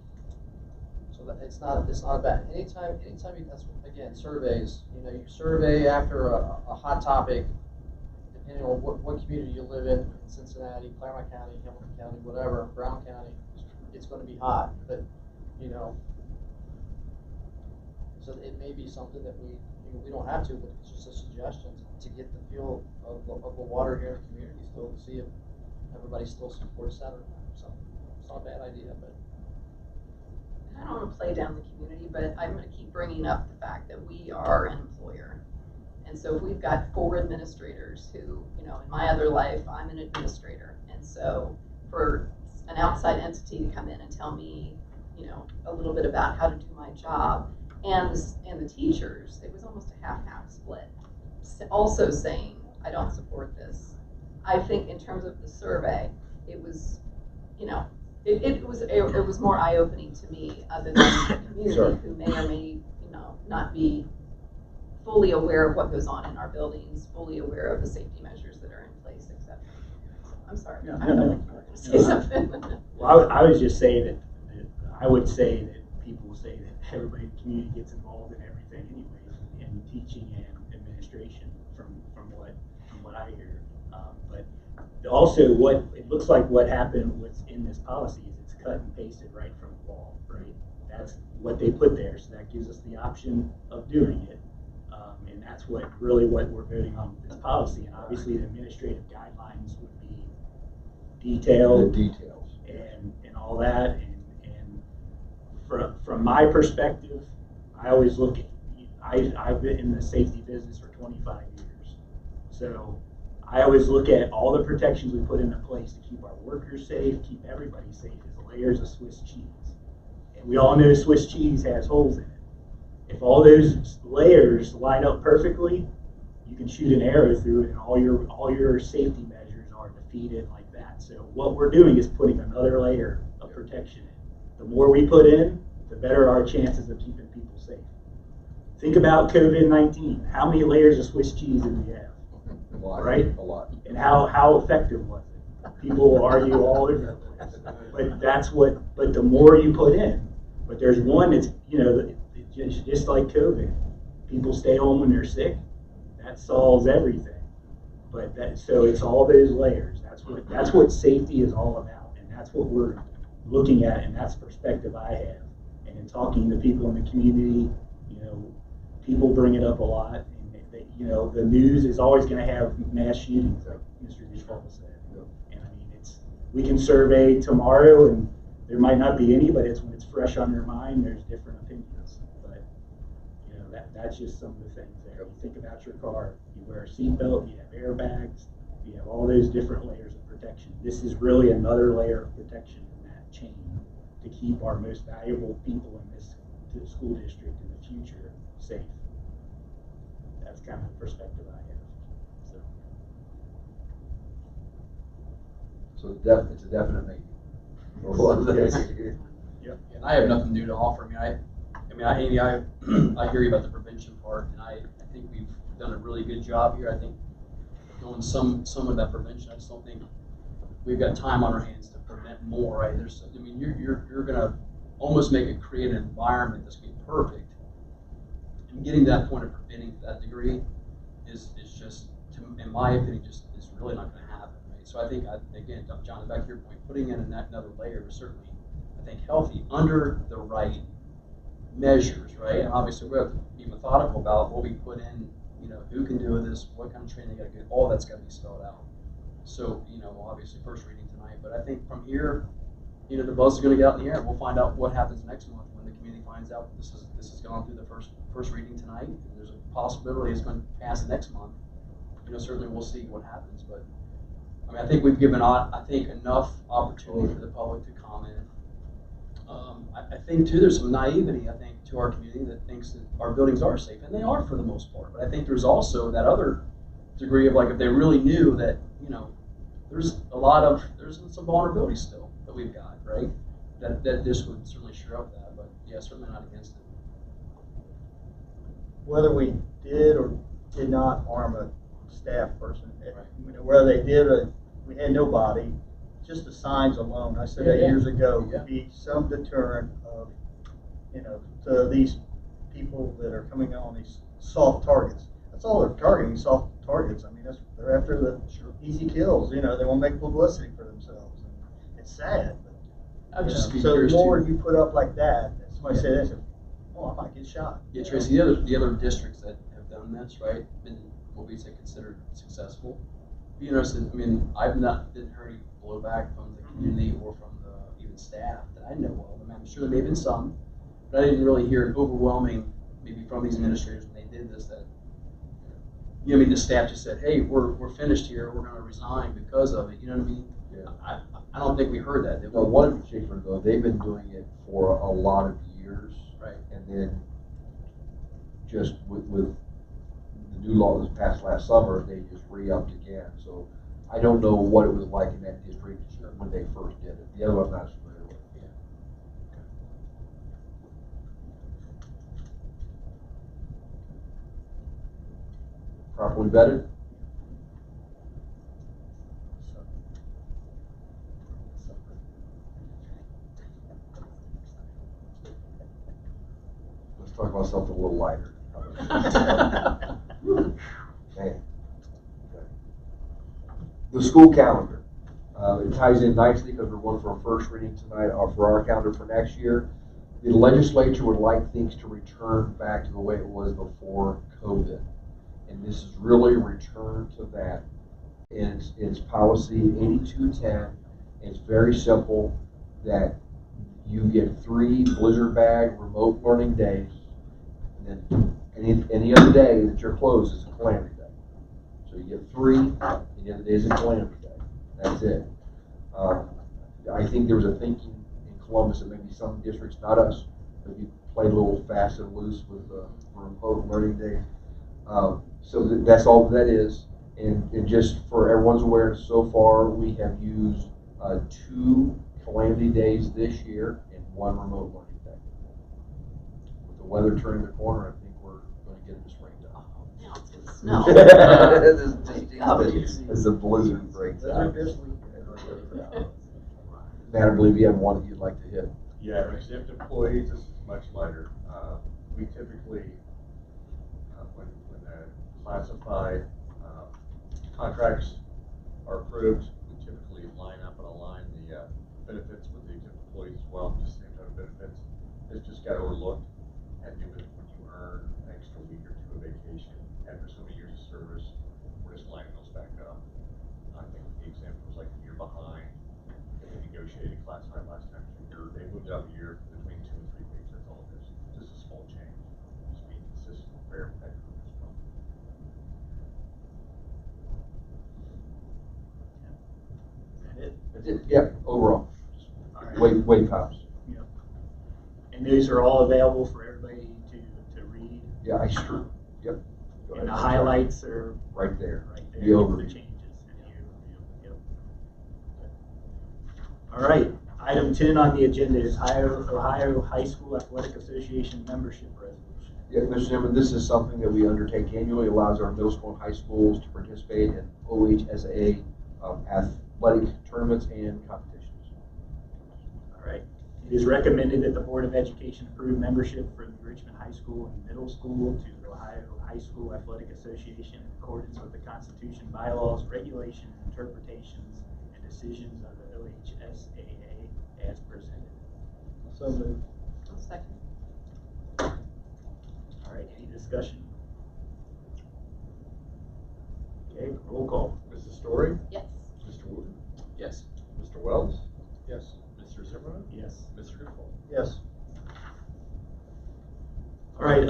that it's not bad. Anytime that's, again, surveys, you know, you survey after a hot topic, depending on what community you live in Cincinnati, Claremont County, Hamilton County, whatever, Brown County, it's going to be hot. But, you know, so it may be something that we don't have to, but it's just a suggestion to get the feel of the water here in the community still, to see if everybody still supports that or not. So it's not a bad idea, but. I don't want to play down the community, but I'm going to keep bringing up the fact that we are an employer. And so if we've got 4 administrators who, you know, in my other life, I'm an administrator. And so for an outside entity to come in and tell me, you know, a little bit about how to do my job, and the teachers, it was almost a half-half split, also saying, I don't support this. I think in terms of the survey, it was, you know, it was more eye-opening to me, other than the community, Sure, who may or may, you know, not be fully aware of what goes on in our buildings, fully aware of the safety measures that are in place, etc. I'm sorry. No, I don't no, know no. if you were gonna say something. Well, I would just say that I would say that people say that everybody in the community gets involved in everything anyways, in teaching and administration from what I hear. But also what it looks like what happened what's in this policy is it's cut and pasted right from the law, right? That's what they put there, so that gives us the option of doing it. And that's what we're voting on with this policy. And obviously the administrative guidelines would be detailed. The details. And all that. And from my perspective, I always look at, I've been in the safety business for 25 years. So I always look at all the protections we put into place to keep our workers safe, keep everybody safe, as layers of Swiss cheese. And we all know Swiss cheese has holes in it. If all those layers line up perfectly, you can shoot an arrow through it and all your safety measures are defeated like that. So what we're doing is putting another layer of protection in. The more we put in, the better our chances of keeping people safe. Think about COVID-19. How many layers of Swiss cheese did we have? A lot. Right? A lot. And how effective was it? People will argue all over the place. But the more you put in, but there's one that's, just like COVID. People stay home when they're sick. That solves everything. So it's all those layers. That's what safety is all about. And that's what we're looking at, and that's the perspective I have. And in talking to people in the community, people bring it up a lot. And the news is always going to have mass shootings, like Mr. Duval said. And I mean, we can survey tomorrow, and there might not be any, but when it's fresh on your mind, there's different opinions. But that's just some of the things there. You think about your car, you wear a seatbelt, you have airbags, you have all those different layers of protection. This is really another layer of protection in that chain to keep our most valuable people in this school district in the future safe. That's kind of the perspective I have. So it's a definite maybe. Yep. And I have nothing new to offer. I hear you about the prevention part, and I think we've done a really good job here. I think doing some of that prevention. I just don't think we've got time on our hands to prevent more. Right? You're gonna almost create an environment that's gonna be perfect, and getting to that point of preventing to that degree is just, in my opinion, is really not going to happen. Right? So I think, again, John, back to your point, putting in another layer is certainly, I think, healthy under the right measures, right? And obviously, we have to be methodical about what we put in. Who can do this? What kind of training they got to get? All that's got to be spelled out. So, obviously, first reading tonight, but I think from here, the buzz is going to get out in the air. We'll find out what happens next month when the community finds out this has gone through the first reading tonight. And there's a possibility it's going to pass next month. Certainly we'll see what happens. But I think we've given enough opportunity for the public to comment. I think too there's some naivety to our community that thinks that our buildings are safe, and they are for the most part. But I think there's also that other degree of if they really knew that there's some vulnerability still that we've got, right? That this would certainly shore up that, but yeah, certainly not against it. Whether we did or did not arm a staff person, Right. whether they did or we had nobody, just the signs alone, I said that years ago, would be some deterrent of, to these people that are coming on these soft targets. That's all they're targeting, soft targets. They're after the easy kills. They want to make publicity for themselves. And it's sad. I'd just be So the curious more too. you put up like that, somebody said that, I might get shot. Yeah, Tracy, the other districts that have done this, right, been what we say considered successful. Be interested. Didn't hear any blowback from the community or from the even staff that I know of. I'm sure there may have been some, but I didn't really hear an overwhelming, maybe from these administrators when they did this, that the staff just said, "Hey, we're finished here. We're going to resign because of it." You know what I mean? Yeah. I don't think we heard that. Did we? No, one in particular, though, they've been doing it for a lot of years. Right. And then just with the new law that was passed last summer, they just re-upped again. So I don't know what it was like in that district when they first did it. The other one I'm not familiar with. Properly vetted? something a little lighter. Man. Okay. The school calendar. It ties in nicely because we're going for a first reading tonight for our calendar for next year. The legislature would like things to return back to the way it was before COVID. And this is really a return to that. And it's policy 8210. It's very simple that you get 3 blizzard bag remote learning days. And then any other day that you're closed is a calamity day. So you get 3, and the other day is a calamity day. That's it. I think there was a thinking in Columbus that maybe some districts, not us, but you played a little fast and loose with remote learning days. So that's all that is. And just for everyone's awareness, so far we have used 2 calamity days this year and 1 remote learning day. With the weather turning the corner, I think we're going to get this rained out. Now it's gonna snow. As the blizzard breaks Those out. are this weekend. Matt, I believe you have one that you'd like to hit. Yeah, exempt employees, this is much lighter. We typically, when the classified contracts are approved, we typically line up and align the benefits with the exempt employees as well, just same type of benefits. This just got overlooked, had to do with when you earn an extra week or 2 of vacation after so many years of service, we're just lining those back up. I think the exempt was like a year behind. They negotiated classified last time, they moved it up a year between 2 and 3 weeks, that's all it is. Just a small change, just being consistent with fair pay as well. That's it. Yeah, overall. All right. Wait pops. Yep. And these are all available for everybody to read. Yeah, I sure. Yep. Go And the ahead. highlights are Right there. right there. The overview. The changes in the overview. Yep. All right. Item 10 on the agenda is Ohio High School Athletic Association membership resolution. Yeah, Mr. Chairman, this is something that we undertake annually. It allows our middle school and high schools to participate in OHSA athletic tournaments and competitions. All right. It is recommended that the Board of Education approve membership for the Richmond High School and Middle School to the Ohio High School Athletic Association in accordance with the Constitution, bylaws, regulations, interpretations, and decisions of the OHSAA as presented. So moved. I'll second. All right, any discussion? Okay, roll call. Mrs. Story? Yes. Mr. Wooten? Yes. Mr. Wells? Yes. Mr. Zimmerman? Yes. Mr. Dufault? Yes. All right,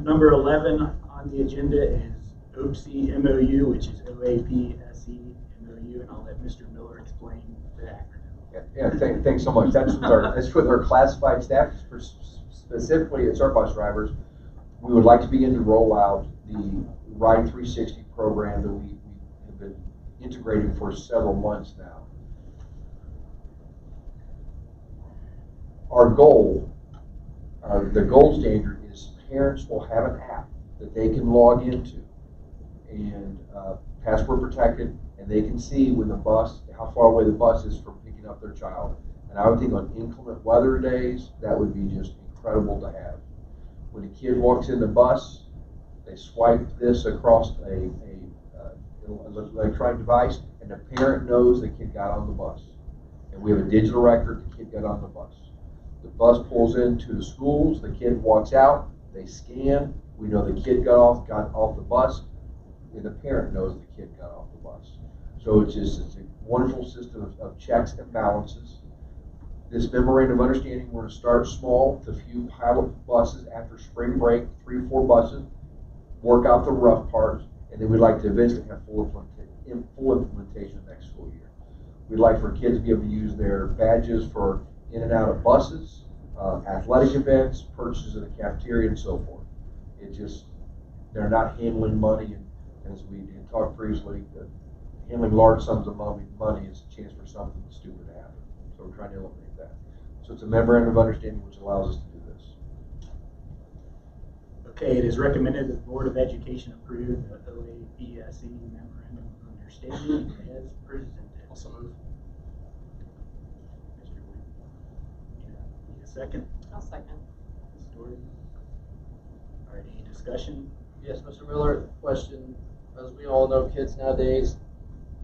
number 11 on the agenda is OPSE MOU, which is OAPSE MOU, and I'll let Mr. Miller explain the acronym. Yeah, thanks so much. That's with our classified staff, specifically it's our bus drivers. We would like to begin to roll out the Ride 360 program that we have been integrating for several months now. Our goal, the gold standard is parents will have an app that they can log into and password protected, and they can see when the bus, how far away the bus is from picking up their child. And I would think on inclement weather days, that would be just incredible to have. When a kid walks in the bus, they swipe this across a electronic device, and the parent knows the kid got on the bus. And we have a digital record, the kid got on the bus. The bus pulls into the schools, the kid walks out, they scan, we know the kid got off the bus, and the parent knows the kid got off the bus. So it's a wonderful system of checks and balances. This memorandum of understanding, we're going to start small with a few pilot buses after spring break, 3 or 4 buses, work out the rough parts, and then we'd like to eventually have full implementation next school year. We'd like for kids to be able to use their badges for in and out of buses, athletic events, purchases in the cafeteria, and so forth. It just, they're not handling money, and as we had talked previously, handling large sums of money is a chance for something stupid to happen. So we're trying to eliminate that. So it's a memorandum of understanding which allows us to do this. Okay, it is recommended that the Board of Education approve the OAPSE memorandum of understanding as presented. Also move. Mr. Wood, need a second? I'll second. Ms. Story? right, any discussion? Yes, Mr. Miller, question, as we all know, kids nowadays,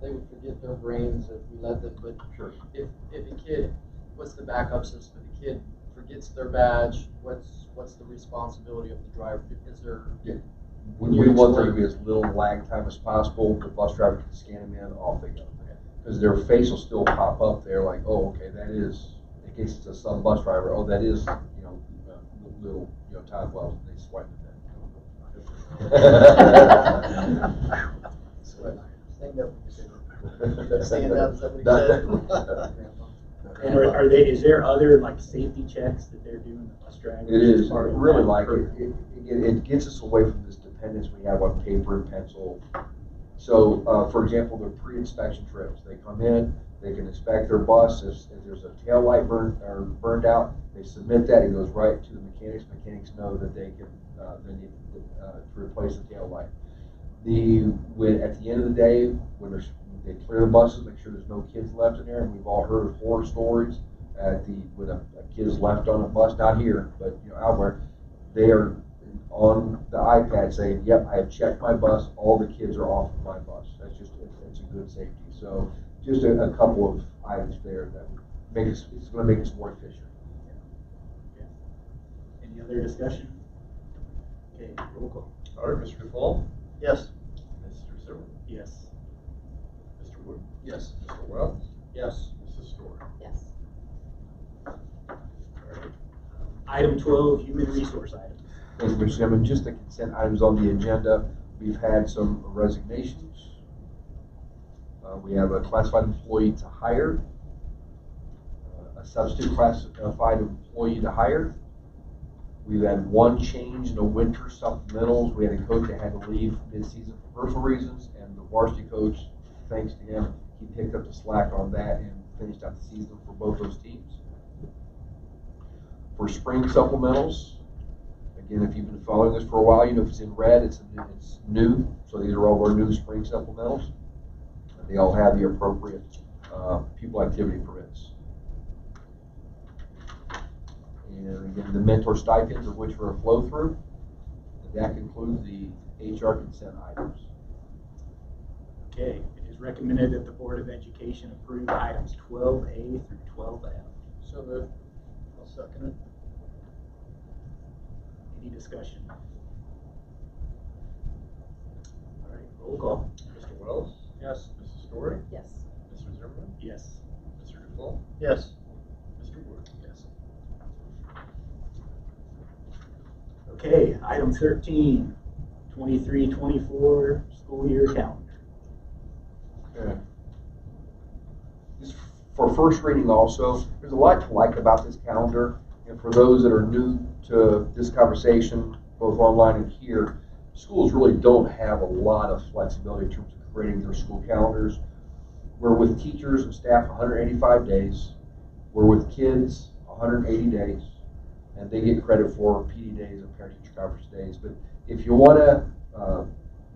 they would forget their brains if we let them, but Sure. if a kid, what's the backup system? If a kid forgets their badge, what's the responsibility of the driver? Is there? Yeah. Can We you want there to explain? be as little lag time as possible. The bus driver can scan them in, off they go. Because their face will still pop up there like, oh, okay, that is, in case it's a sub bus driver, oh, that is, little, Todd Wells, and they swipe it then. Stand up. Stand up, is that what he said? And is there other like safety checks that they're doing, the bus drivers? It is, as part of really that like program? it gets us away from this dependence we have on paper and pencil. So, for example, their pre-inspection trips, they come in, they can inspect their bus, if there's a tail light burned out, they submit that, it goes right to the mechanics. Mechanics know that they need to replace the tail light. At the end of the day, when they clear the buses, make sure there's no kids left in there, and we've all heard of horror stories when a kid is left on a bus, not here, but elsewhere, they are on the iPad saying, yep, I have checked my bus, all the kids are off of my bus. It's a good safety. So just a couple of items there that it's going to make us more efficient. Yeah. Any other discussion? Okay, roll call. All right, Mr. Duval? Yes. Mr. Zimmer? Yes. Mr. Wood? Yes. Mr. Wells? Yes. Mrs. Story? Yes. All right. Item 12, human resource items. Thank you, Mr. Chairman. Just the consent items on the agenda. We've had some resignations. We have a classified employee to hire, a substitute classified employee to hire. We've had one change in the winter supplementals. We had a coach that had to leave mid-season for personal reasons, and the varsity coach, thanks to him, he picked up the slack on that and finished out the season for both those teams. For spring supplementals, again, if you've been following us for a while, if it's in red, it's new. So these are all of our new spring supplementals. And they all have the appropriate pupil activity permits. And again, the mentor stipends, of which are a flow through. And that concludes the HR consent items. Okay, it is recommended that the Board of Education approve items 12A through 12F. So moved. I'll second it. Any discussion? All right, roll call. Mr. Wells? Yes. Mrs. Story? Yes. Mr. Zimmerman? Yes. Mr. Duval? Yes. Mr. Wood? Yes. Okay, item 13, 23-24 school year calendar. Okay. Just for first reading also, there's a lot to like about this calendar. And for those that are new to this conversation, both online and here, schools really don't have a lot of flexibility in terms of creating their school calendars. We're with teachers and staff 185 days. We're with kids 180 days. And they get credit for PD days and parent-teacher conference days. But if you want to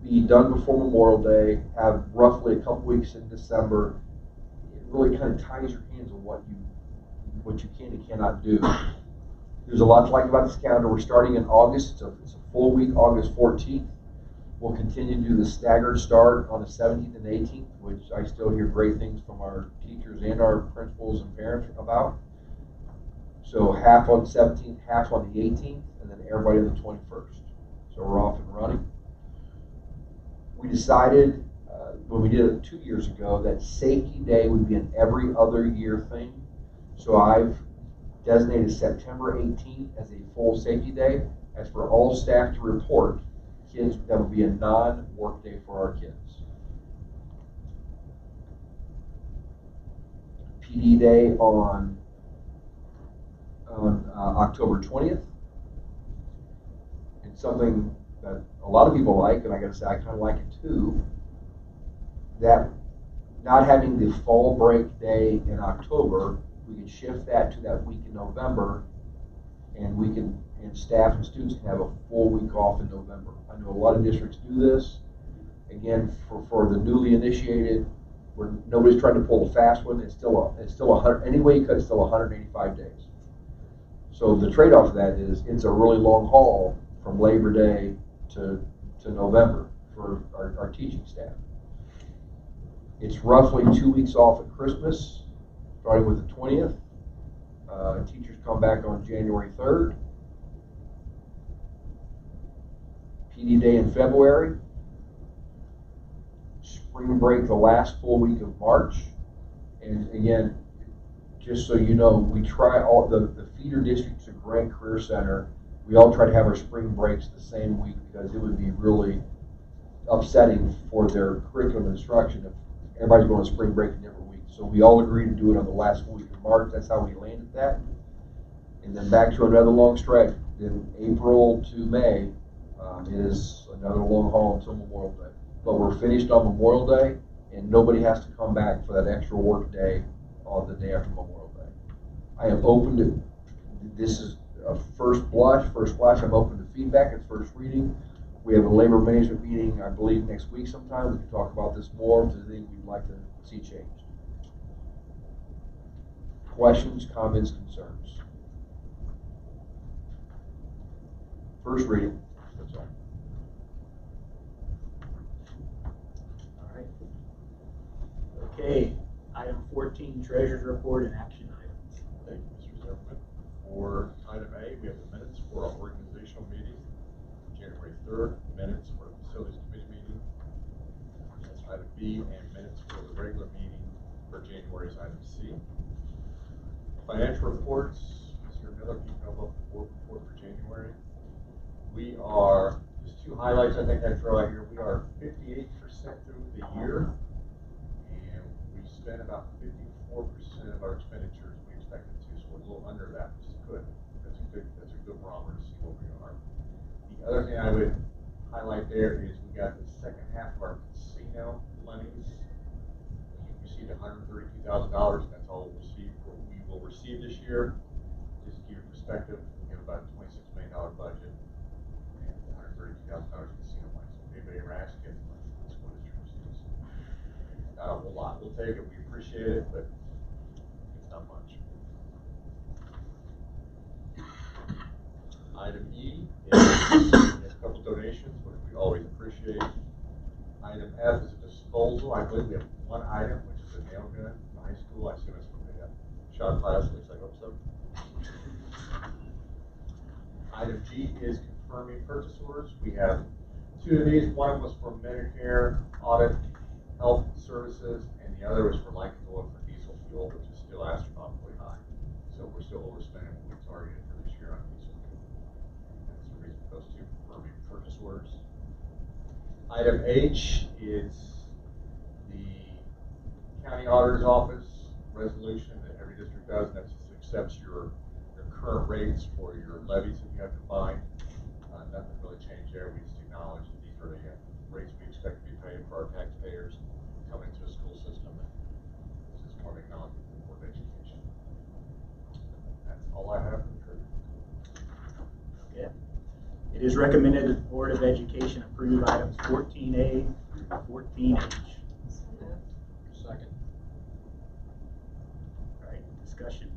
be done before Memorial Day, have roughly a couple weeks in December, it really kind of ties your hands on what you can and cannot do. There's a lot to like about this calendar. We're starting in August. It's a full week, August 14th. We'll continue to do the staggered start on the 17th and 18th, which I still hear great things from our teachers and our principals and parents about. So half on the 17th, half on the 18th, and then everybody on the 21st. So we're off and running. We decided when we did it 2 years ago that safety day would be an every other year thing. So I've designated September 18th as a full safety day. As for all staff to report, kids, that would be a non-work day for our kids. PD day on October 20th. And something that a lot of people like, and I gotta say I kind of like it too, that not having the fall break day in October, we can shift that to that week in November, and staff and students can have a full week off in November. I know a lot of districts do this. Again, for the newly initiated, where nobody's trying to pull a fast one, it's still 100. Any way you cut, it's still 185 days. So the trade-off of that is it's a really long haul from Labor Day to November for our teaching staff. It's roughly 2 weeks off at Christmas, starting with the 20th. Teachers come back on January 3rd. PD Day in February. Spring break the last full week of March. And again, just so you know, we try all the feeder districts of Grant Career Center, we all try to have our spring breaks the same week because it would be really upsetting for their curriculum instruction if everybody's going on spring break in different weeks. So we all agreed to do it on the last week of March. That's how we landed that. And then back to another long stretch. Then April to May is another long haul until Memorial Day. But we're finished on Memorial Day, and nobody has to come back for that extra work day on the day after Memorial Day. I am open to, this is a first splash, I'm open to feedback. It's first reading. We have a labor management meeting, I believe, next week sometime. We can talk about this more if there's anything we'd like to see changed. Questions, comments, concerns? First reading. That's all. All right. Okay, item 14, Treasurer's Report and Action Items. Thank you, Mr. Zimmerman. For item A, we have the minutes for our organizational meeting, January 3rd, minutes for the Facilities Committee meeting. That's item B, and minutes for the regular meeting for January is item C. Financial reports, Mr. Miller, can you come up with the board report for January? We are, just two highlights I think I'd throw out here. We are 58% through the year, and we spent about 54% of our expenditures we expected to, so we're a little under that, which is good. That's a good barometer to see where we are. The other thing I would highlight there is we got the second half of our casino monies. We received $132,000, and that's all we will receive this year. Just to give you perspective, we have about a $26 million budget and $132,000 casino money. So if anybody ever asks, get the money from the school district receives. Not a whole lot. We'll take it. We appreciate it, but it's not much. Item E is a couple donations, which we always appreciate. Item F is a disposal. I believe we have one item, which is a nail gun in the high school. I assume it's from the shot class, at least I hope so. Item G is confirming purchase orders. We have two of these. One was for Medicare audit health services, and the other was for Lycos oil for diesel fuel, which is still astronomically high. So we're still overspending what we targeted for this year on diesel fuel. That's the reason for those two confirming purchase orders. Item H is the county auditor's office resolution that every district does, and that just accepts your current rates for your levies that you have combined. Nothing really changed there. We just acknowledge that these are the rates we expect to be paid for our taxpayers coming to a school system. This is more of acknowledgement of the Board of Education. That's all I have for the truth. Okay. It is recommended that the Board of Education approve items 14A through 14H. Second. All right, discussion.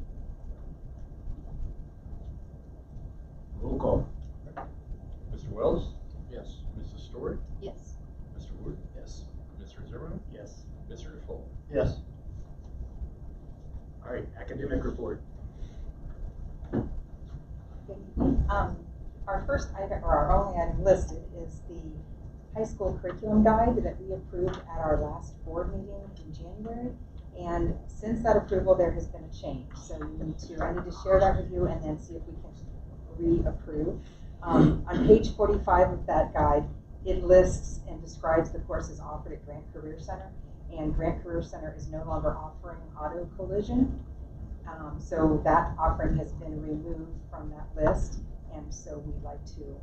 Roll call. Mr. Wells? Yes. Mrs. Story? Yes. Mr. Wood? Yes. Mr. Zimmerman? Yes. Mr. Defoe? Yes. All right, academic report. Our first item, or our only item listed, is the high school curriculum guide that we approved at our last board meeting in January. And since that approval, there has been a change. So I need to share that with you and then see if we can reapprove. On page 45 of that guide, it lists and describes the courses offered at Grant Career Center. And Grant Career Center is no longer offering auto collision. So that offering has been removed from that list. And so we'd like to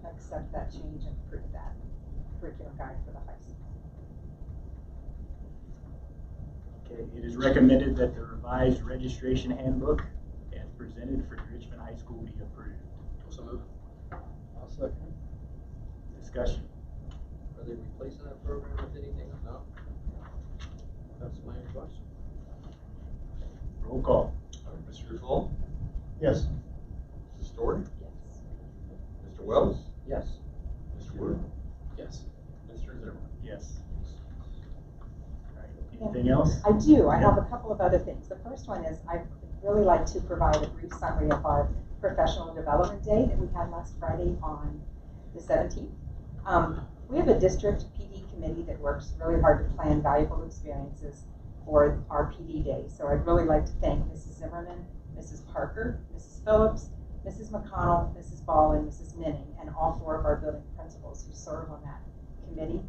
accept that change and approve that curriculum guide for the high school. Okay, it is recommended that the revised registration handbook as presented for Richmond High School be approved. Also move. I'll second. Discussion. Are they replacing that program with anything? No. That's my question. Roll call. Mr. Defoe? Yes. Mrs. Story? Yes. Mr. Anything else? I do. I have a couple of other things. The first one is I'd really like to provide a brief summary of our professional development day that we had last Friday on the 17th. We have a district PD committee that works really hard to plan valuable experiences for our PD day. So I'd really like to thank Mrs. Zimmerman, Mrs. Parker, Mrs. Phillips, Mrs. McConnell, Mrs. Ball, and Mrs. Minning, and all 4 of our building principals who serve on that committee.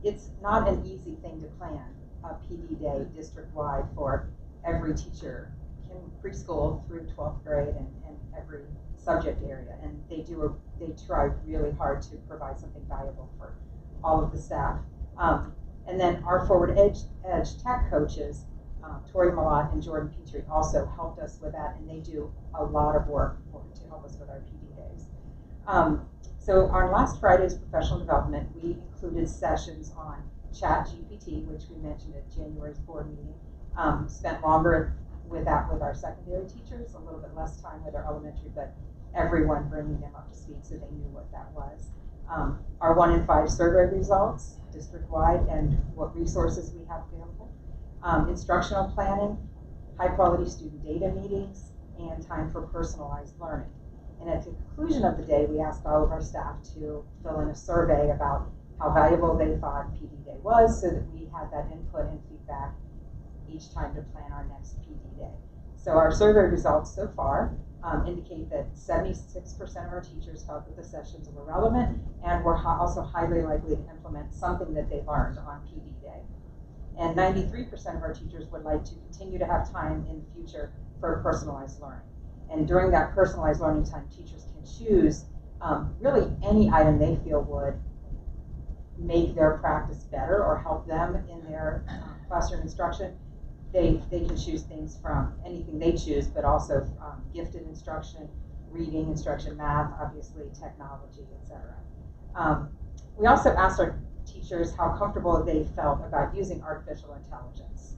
It's not an easy thing to plan a PD day district-wide for every teacher in preschool through 12th grade and every subject area. And they try really hard to provide something valuable for all of the staff. And then our Forward Edge Tech coaches, Tori Malott and Jordan Petrie, also helped us with that, and they do a lot of work to help us with our PD days. So on last Friday's professional development, we included sessions on ChatGPT, which we mentioned at January's board meeting. Spent longer with that with our secondary teachers, a little bit less time with our elementary, but everyone bringing them up to speed so they knew what that was. Our 1 in 5 survey results, district-wide, and what resources we have available. Instructional planning, high-quality student data meetings, and time for personalized learning. And at the conclusion of the day, we asked all of our staff to fill in a survey about how valuable they thought PD Day was, so that we had that input and feedback each time to plan our next PD Day. So our survey results so far indicate that 76% of our teachers felt that the sessions were relevant and were also highly likely to implement something that they learned on PD Day. And 93% of our teachers would like to continue to have time in the future for personalized learning. And during that personalized learning time, teachers can choose really any item they feel would make their practice better or help them in their classroom instruction. They can choose things from anything they choose, but also gifted instruction, reading instruction, math, obviously technology, etc. We also asked our teachers how comfortable they felt about using artificial intelligence.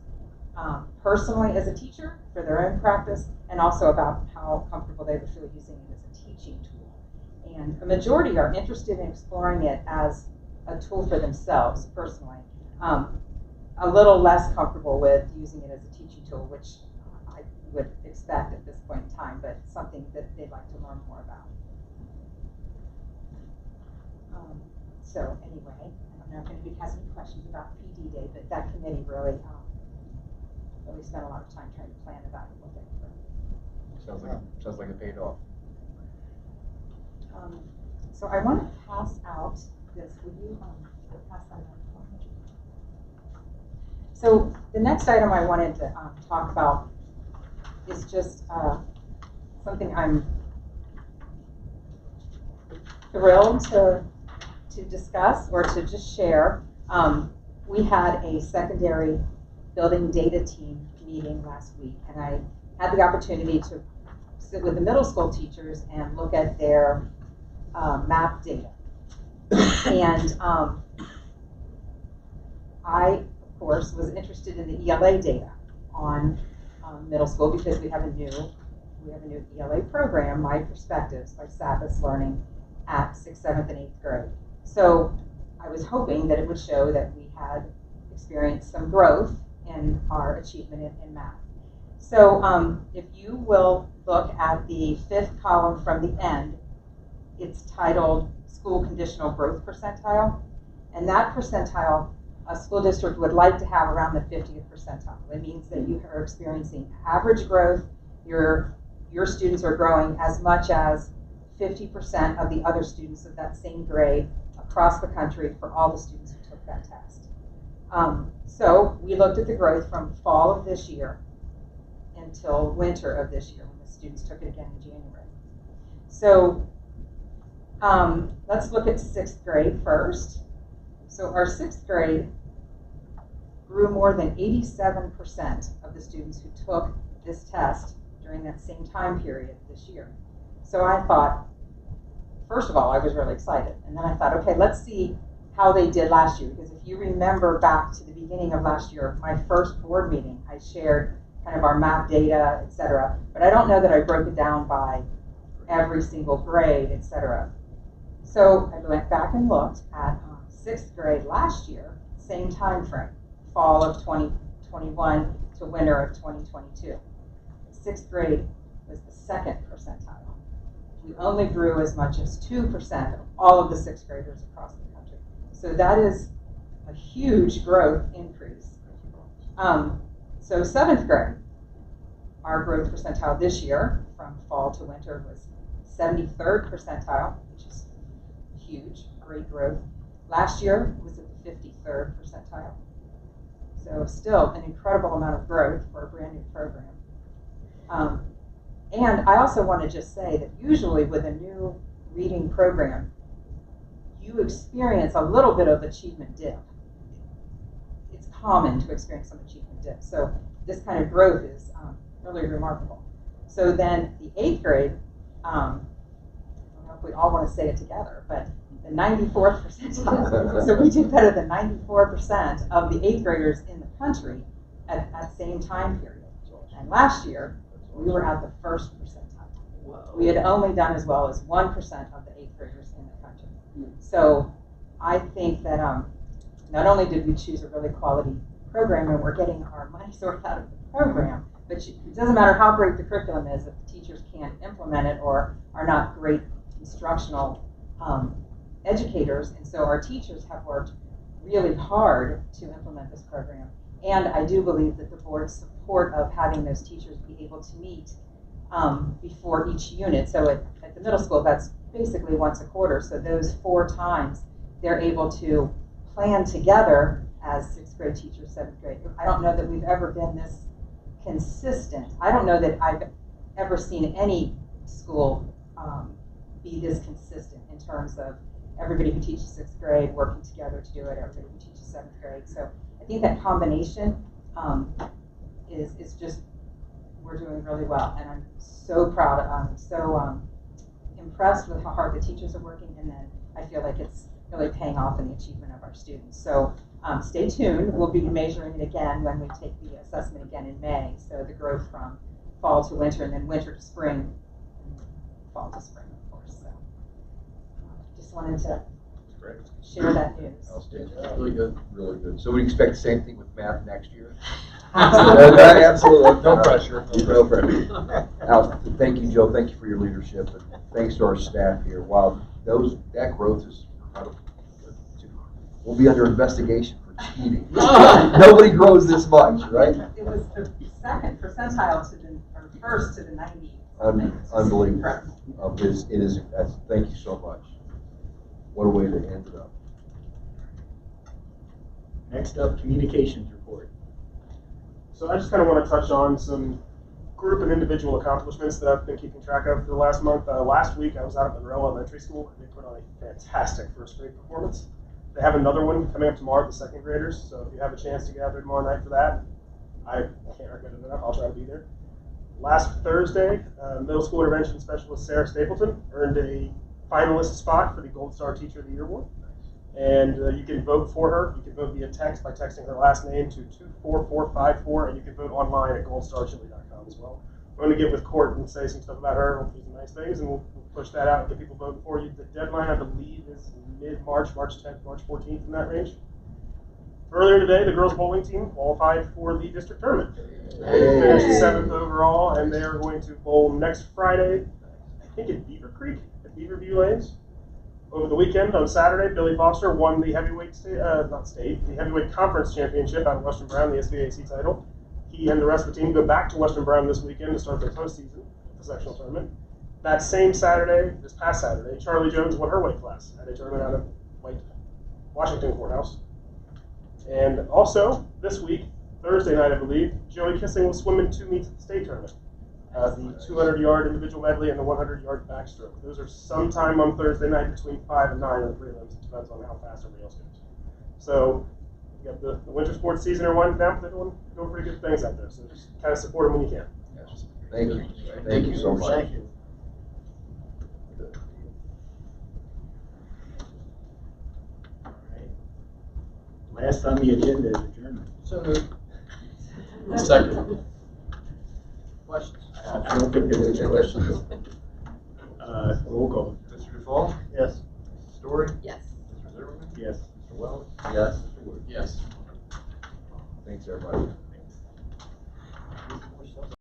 Personally as a teacher for their own practice, and also about how comfortable they would feel using it as a teaching tool. And a majority are interested in exploring it as a tool for themselves personally. A little less comfortable with using it as a teaching tool, which I would expect at this point in time, but something that they'd like to learn more about. So anyway, I don't know if anybody has any questions about PD Day, but that committee really spent a lot of time trying to plan a valuable day for them. Sounds like it paid off. So I want to pass out this. Would you pass that out? So the next item I wanted to talk about is just something I'm thrilled to discuss or to just share. We had a secondary building data team meeting last week, and I had the opportunity to sit with the middle school teachers and look at their math data. And I, of course, was interested in the ELA data on middle school because we have a new ELA program, My Perspectives by Sabbath's Learning at 6th, 7th, and 8th grade. So I was hoping that it would show that we had experienced some growth in our achievement in math. So if you will look at the 5th column from the end, it's titled School Conditional Growth Percentile. And that percentile, a school district would like to have around the 50th percentile. It means that you are experiencing average growth. Your students are growing as much as 50% of the other students of that same grade across the country for all the students who took that test. So we looked at the growth from fall of this year until winter of this year when the students took it again in January. So let's look at 6th grade first. So our 6th grade grew more than 87% of the students who took this test during that same time period this year. So I thought, first of all, I was really excited. And then I thought, okay, let's see how they did last year. Because if you remember back to the beginning of last year, my first board meeting, I shared kind of our math data, et cetera. But I don't know that I broke it down by every single grade, et cetera. So I went back and looked at 6th grade last year, same time frame. fall of 2021 to winter of 2022. Sixth grade was the second percentile. We only grew as much as 2% of all of the sixth graders across the country. So that is a huge growth increase. So seventh grade, our growth percentile this year from fall to winter was 73rd percentile, which is huge, great growth. Last year it was at the 53rd percentile. So still an incredible amount of growth for a brand new program. And I also want to just say that usually with a new reading program, you experience a little bit of achievement dip. It's common to experience some achievement dip. So this kind of growth is really remarkable. So then the eighth grade, I don't know if we all want to say it together, but the 94th percentile. So we did better than 94% of the eighth graders in the country at that same time period. And last year, we were at the first percentile. Whoa. We had only done as well as 1% of the eighth graders in the country. So I think that not only did we choose a really quality program and we're getting our money sort out of the program, but it doesn't matter how great the curriculum is if the teachers can't implement it or are not great instructional educators. And so our teachers have worked really hard to implement this program. And I do believe that the board's support of having those teachers be able to meet before each unit. So at the middle school, that's basically once a quarter. So those 4 times, they're able to plan together as 6th grade teachers, 7th grade. I don't know that we've ever been this consistent. I don't know that I've ever seen any school be this consistent in terms of everybody who teaches 6th grade working together to do it, everybody who teaches 7th grade. So I think that combination is just, we're doing really well. And I'm so proud, I'm so impressed with how hard the teachers are working, and then I feel like it's really paying off in the achievement of our students. So stay tuned. We'll be measuring it again when we take the assessment again in May. So the growth from fall to winter, and then winter to spring, and fall to spring, of course. So just wanted to share that news. Really good. Really good. So we expect the same thing with math next year? Absolutely. No pressure. No pressure. Thank you, Joe. Thank you for your leadership, and thanks to our staff here. Wow, that growth is incredible. We'll be under investigation for cheating. Nobody grows this much, right? It was the second percentile to the, or first to the 90. Unbelievable. It is. Thank you so much. What a way to end it up. Next up, communications report. So I just kind of want to touch on some group and individual accomplishments that I've been keeping track of for the last month. Last week I was out at Monroe Elementary School, and they put on a fantastic first grade performance. They have another one coming up tomorrow with the 2nd graders, so if you have a chance to get out there tomorrow night for that, I can't recommend it enough. I'll try to be there. Last Thursday, middle school intervention specialist Sarah Stapleton earned a finalist spot for the Gold Star Teacher of the Year award. And you can vote for her. You can vote via text by texting her last name to 24454, and you can vote online at goldstarchili.com as well. I'm going to get with Court and say some stuff about her, and hopefully some nice things, and we'll push that out and get people voting for you. The deadline, I believe, is mid-March, March 10th, March 14th, in that range. Earlier today, the girls bowling team qualified for the district tournament. They finished 7th overall, and they are going to bowl next Friday, I think at Beaver Creek, at Beaverview Lanes. Over the weekend, on Saturday, Billy Foster won the heavyweight the heavyweight conference championship out of Western Brown, the SBAC title. He and the rest of the team go back to Western Brown this weekend to start their postseason, the sectional tournament. That same Saturday, this past Saturday, Charlie Jones won her weight class at a tournament out of Washington Courthouse. And also, this week, Thursday night, I believe, Joey Kissing will swim in 2 meets at the state tournament. The 200-yard individual medley and the 100-yard backstroke. Those are sometime on Thursday night between 5 and 9 on the prelims. It depends on how fast everybody else goes. So you got the winter sports season are winding down, but they're doing pretty good things out there. So just kind of support them when you can. Yes. Thank you. Thank you so much. Thank you. All right. Last on the agenda is adjournment. So moved. Second. Questions? I don't think there's any questions. Roll call. Mr. Dufault? Yes. Story? Yes. Mr. Zimmerman? Yes. Mr. Wells? Yes. Mr. Wood? Yes. Thanks, everybody.